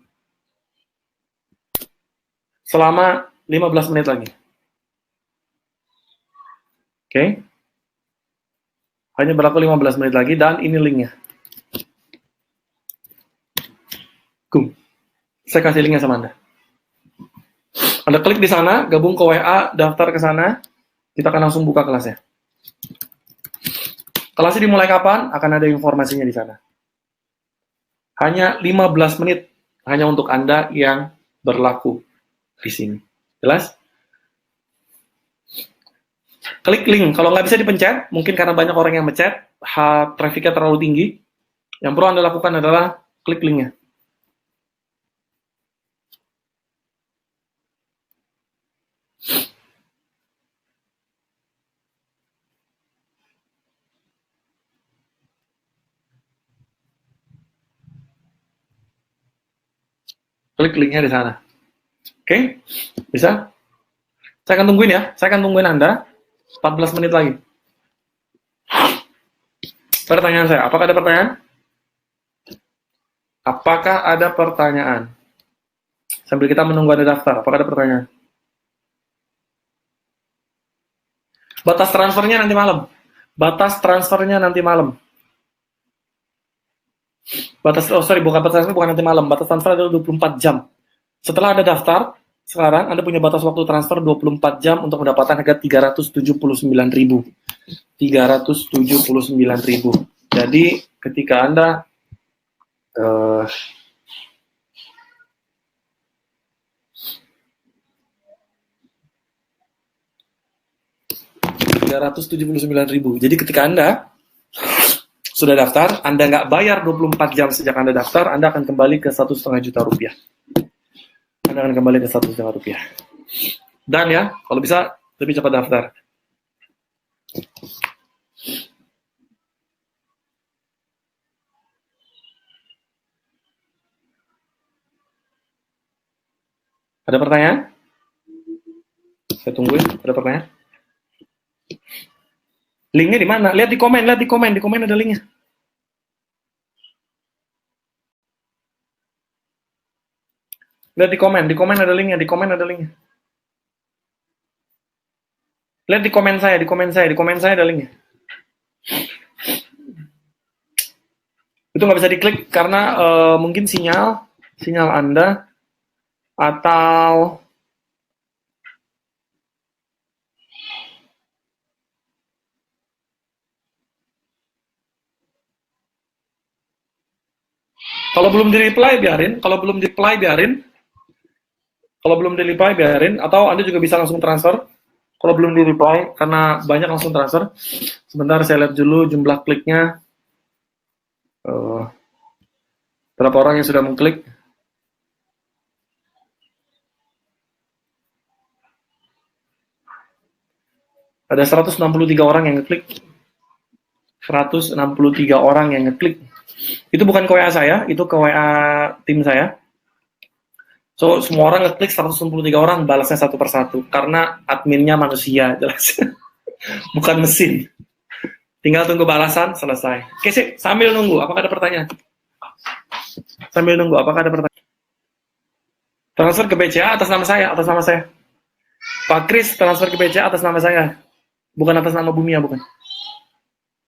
selama 15 menit lagi. Oke. Hanya berlaku 15 menit lagi dan ini linknya. Saya kasih linknya sama Anda. Anda klik di sana, gabung ke WA, daftar ke sana, kita akan langsung buka kelasnya. Kelasnya dimulai kapan? Akan ada informasinya di sana. Hanya 15 menit hanya untuk Anda yang berlaku di sini. Jelas? Klik link. Kalau nggak bisa dipencet, mungkin karena banyak orang yang mencet, trafficnya terlalu tinggi. Yang perlu Anda lakukan adalah klik linknya. Klik linknya di sana. Oke? Bisa? Saya akan tungguin ya. Saya akan tungguin Anda 14 menit lagi. Pertanyaan saya, apakah ada pertanyaan? Apakah ada pertanyaan? Sambil kita menunggu Anda daftar, apakah ada pertanyaan? Batas transfernya nanti malam. Batas transfernya nanti malam. Bukan batas transfer bukan nanti malam. Batas transfer adalah 24 jam. Setelah Anda daftar, Sekarang Anda punya batas waktu transfer 24 jam untuk mendapatkan harga 379.000. 379.000. Jadi ketika Anda 379.000. Jadi ketika Anda sudah daftar, Anda nggak bayar 24 jam sejak Anda daftar, Anda akan kembali ke 1,5 juta rupiah. Anda akan kembali ke 1,5 juta rupiah. Dan ya, kalau bisa lebih cepat daftar. Ada pertanyaan? Saya tungguin. Ada pertanyaan? Linknya di mana? Lihat di komen, di komen ada linknya. Lihat di komen ada linknya, Lihat di komen saya ada linknya. Itu nggak bisa diklik karena mungkin sinyal Anda atau kalau belum di-reply biarin, atau Anda juga bisa langsung transfer. Kalau belum di-reply, karena banyak langsung transfer. Sebentar saya lihat dulu jumlah kliknya. Berapa orang yang sudah mengklik? Ada 163 orang yang ngeklik. 163 orang yang ngeklik. Itu bukan ke WA saya, itu ke WA tim saya. So, semua orang ngeklik 163 orang, balasnya satu persatu. Karena adminnya manusia, jelas. Bukan mesin. Tinggal tunggu balasan, selesai. Oke sih, sambil nunggu, apakah ada pertanyaan? Transfer ke BCA atas nama saya. Pak Kris transfer ke BCA atas nama saya. Bukan atas nama Bumia, bukan.